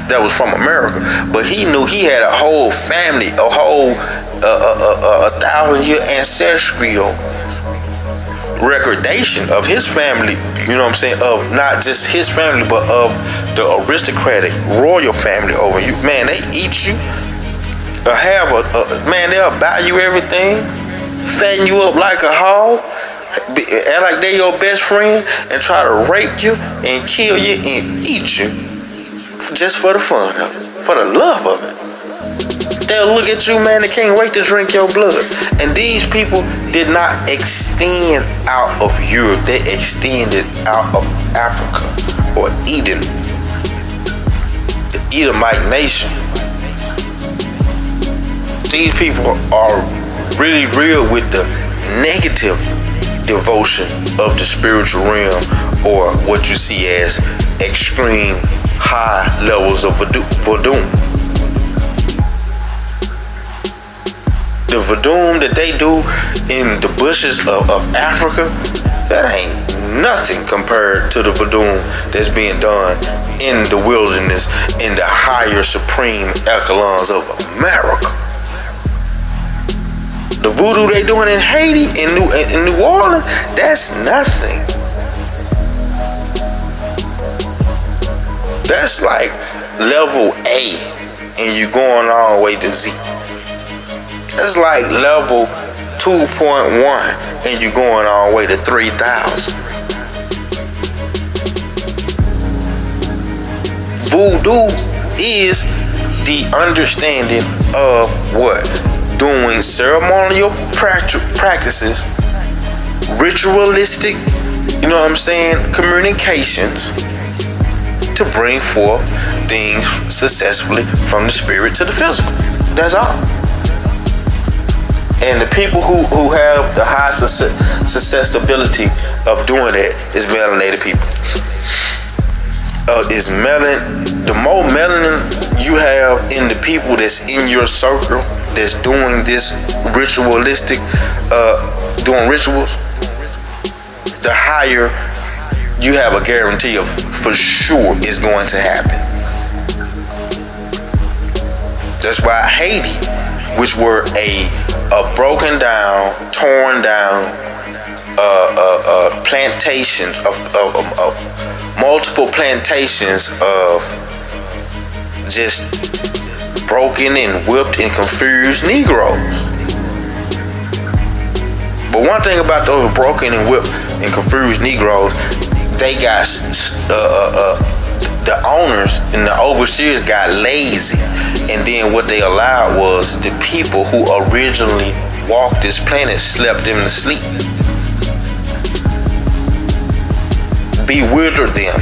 That was from America. But he knew he had a whole family, a whole 1,000-year ancestral recordation of his family, you know what I'm saying, of not just his family, but of the aristocratic royal family over you. Man, they eat you, man, they'll buy you everything, fatten you up like a hog, act like they're your best friend, and try to rape you and kill you and eat you just for the fun of it, for the love of it. They'll look at you, man, they can't wait to drink your blood. And these people did not extend out of Europe. They extended out of Africa or Eden, the Edomite nation. These people are really real with the negative devotion of the spiritual realm, or what you see as extreme high levels of voodoo. The voodoo that they do in the bushes of Africa, that ain't nothing compared to the voodoo that's being done in the wilderness, in the higher supreme echelons of America. The voodoo they doing in Haiti, in New Orleans, that's nothing. That's like level A, and you going all the way to Z. That's like level 2.1, and you going all the way to 3,000. Voodoo is the understanding of what? Doing ceremonial practices, ritualistic, you know what I'm saying, communications, to bring forth things successfully from the spirit to the physical. That's all. And the people who have the high susceptibility of doing that is melanated people. The more melanin you have in the people that's in your circle that's doing this ritualistic, doing rituals, the higher you have a guarantee of for sure it's going to happen. That's why Haiti, which were a broken down, torn down plantation of multiple plantations of just broken and whipped and confused Negroes. But one thing about those broken and whipped and confused Negroes, they got the owners and the overseers got lazy, and then what they allowed was the people who originally walked this planet slept them to sleep, bewildered them,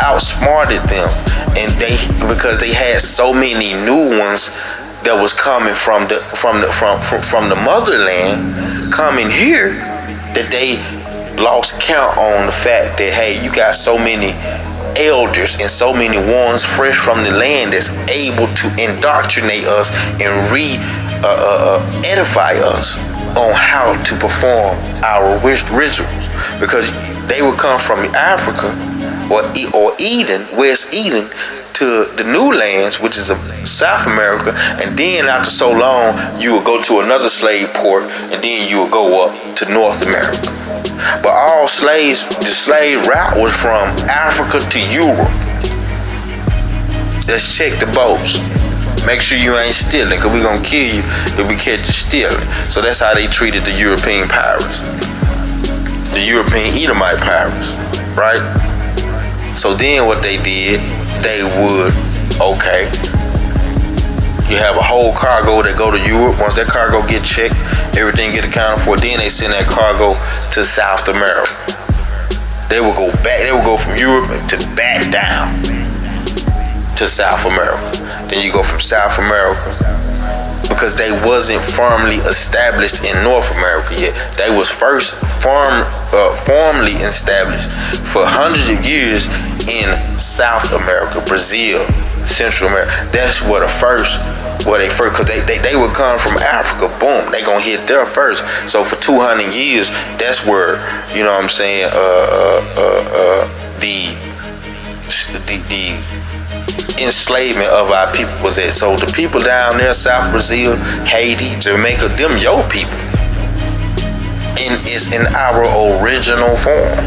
outsmarted them, and because they had so many new ones that was coming from the motherland coming here, that they lost count on the fact that, hey, you got so many elders and so many ones fresh from the land that's able to indoctrinate us and edify us on how to perform our rituals, because they would come from Africa or Eden, West Eden, to the new lands, which is South America, and then after so long you would go to another slave port, and then you would go up to North America. But all slaves, the slave route was from Africa to Europe. Let's check the boats. Make sure you ain't stealing, because we're going to kill you if we catch you stealing. So that's how they treated the European pirates. The European Edomite pirates, right? So then what they did, they would, okay, you have a whole cargo that go to Europe. Once that cargo get checked, everything get accounted for, then they send that cargo to South America. They will go back, they will go from Europe to back down to South America. Then you go from South America, because they wasn't firmly established in North America yet. They was first formally established for hundreds of years in South America, Brazil, Central America. That's where they first, because they would come from Africa, boom, they gonna hit there first. So for 200 years, that's where, you know what I'm saying, the enslavement of our people was at. So the people down there, South Brazil, Haiti, Jamaica, them your people. And it's in our original form.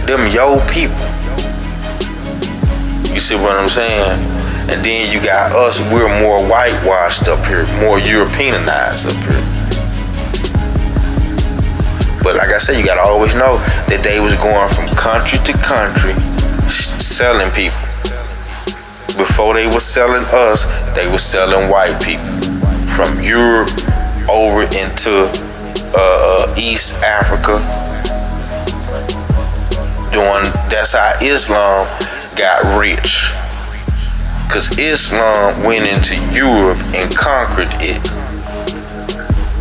Them your people. You see what I'm saying? And then you got us, we're more whitewashed up here, more Europeanized up here. But like I said, you gotta always know that they was going from country to country selling people. Before they were selling us, they were selling white people. From Europe over into East Africa. That's how Islam got rich. Because Islam went into Europe and conquered it.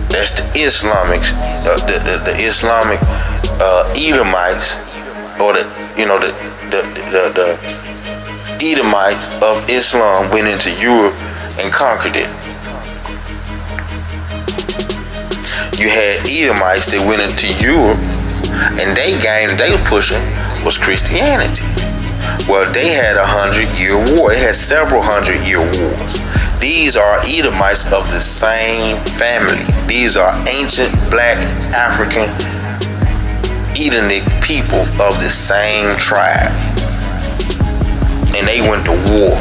That's the Islamic, the Islamic Edomites, or the Edomites of Islam went into Europe and conquered it. You had Edomites that went into Europe, and they were pushing was Christianity. Well, they had 100-year war. They had several 100-year wars. These are Edomites of the same family. These are ancient black African Edomite people of the same tribe. And they went to war.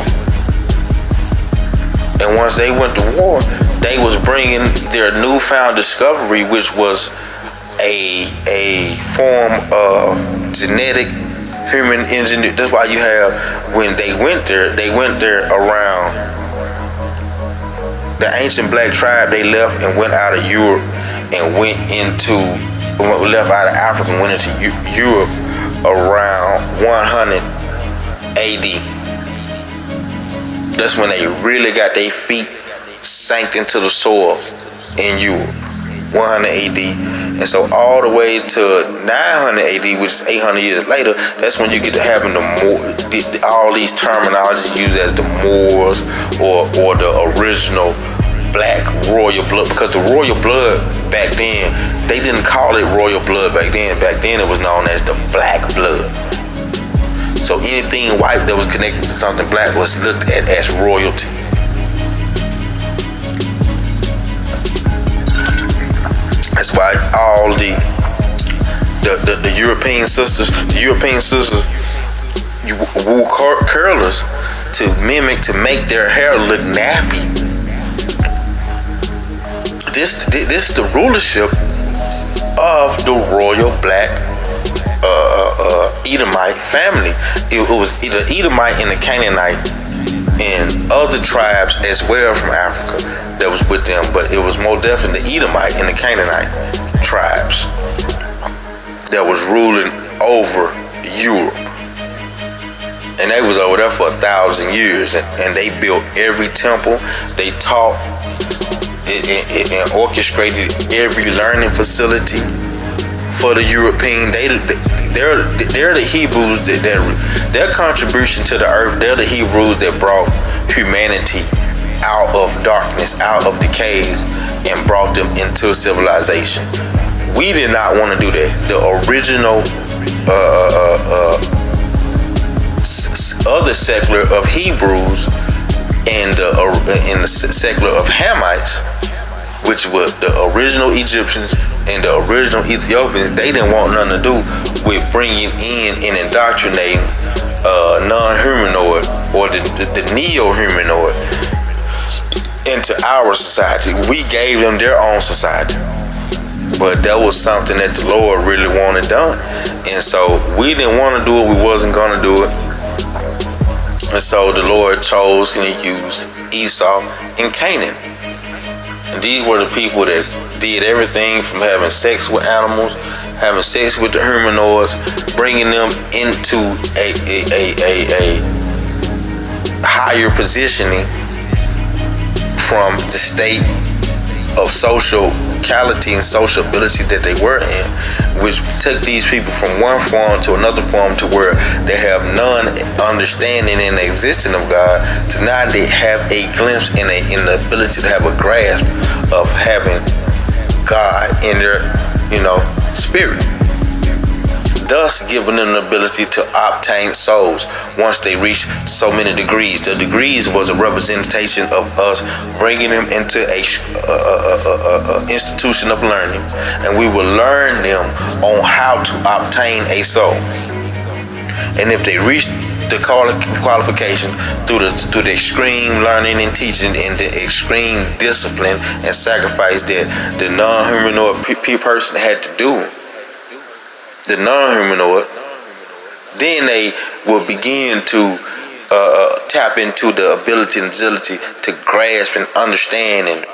And once they went to war, they was bringing their newfound discovery, which was a form of genetic human engineering. That's why you have, when they went there around the ancient black tribe. They left and went out of Europe and left out of Africa and went into Europe around 100 AD. That's when they really got their feet sank into the soil in Europe. 100 AD. And so all the way to 900 AD, which is 800 years later, that's when you get to having all these terminologies used as the Moors or the original black royal blood. Because the royal blood back then, they didn't call it royal blood back then. Back then it was known as the black blood. So anything white that was connected to something black was looked at as royalty. That's why all the European sisters, wore curlers to make their hair look nappy. This is the rulership of the royal black Edomite family. It was the Edomite and the Canaanite and other tribes as well from Africa that was with them, but it was more definitely the Edomite and the Canaanite tribes that was ruling over Europe. And they was over there for 1,000 years, and they built every temple. They taught and orchestrated every learning facility for the European. They're the Hebrews that their contribution to the earth. They're the Hebrews that brought humanity out of darkness, out of the caves, and brought them into civilization. We did not want to do that. The original other secular of Hebrews and the secular of Hamites, which were the original Egyptians and the original Ethiopians, they didn't want nothing to do with bringing in and indoctrinating non-humanoid or the neo-humanoid into our society. We gave them their own society, but that was something that the Lord really wanted done, and so we didn't want to do it. We wasn't going to do it, and so the Lord chose and He used Esau and Canaan. And these were the people that did everything from having sex with animals, having sex with the humanoids, bringing them into a higher positioning from the state of sociality and sociability that they were in, which took these people from one form to another form to where they have none understanding and existence of God, to now they have a glimpse in the ability to have a grasp of having God in their, spirit, thus giving them the ability to obtain souls once they reach so many degrees. The degrees was a representation of us bringing them into a institution of learning, and we will learn them on how to obtain a soul. And if they reach the qualification through the extreme learning and teaching and the extreme discipline and sacrifice that the non-humanoid person had to do, the non-humanoid, then they will begin to tap into the ability and agility to grasp and understand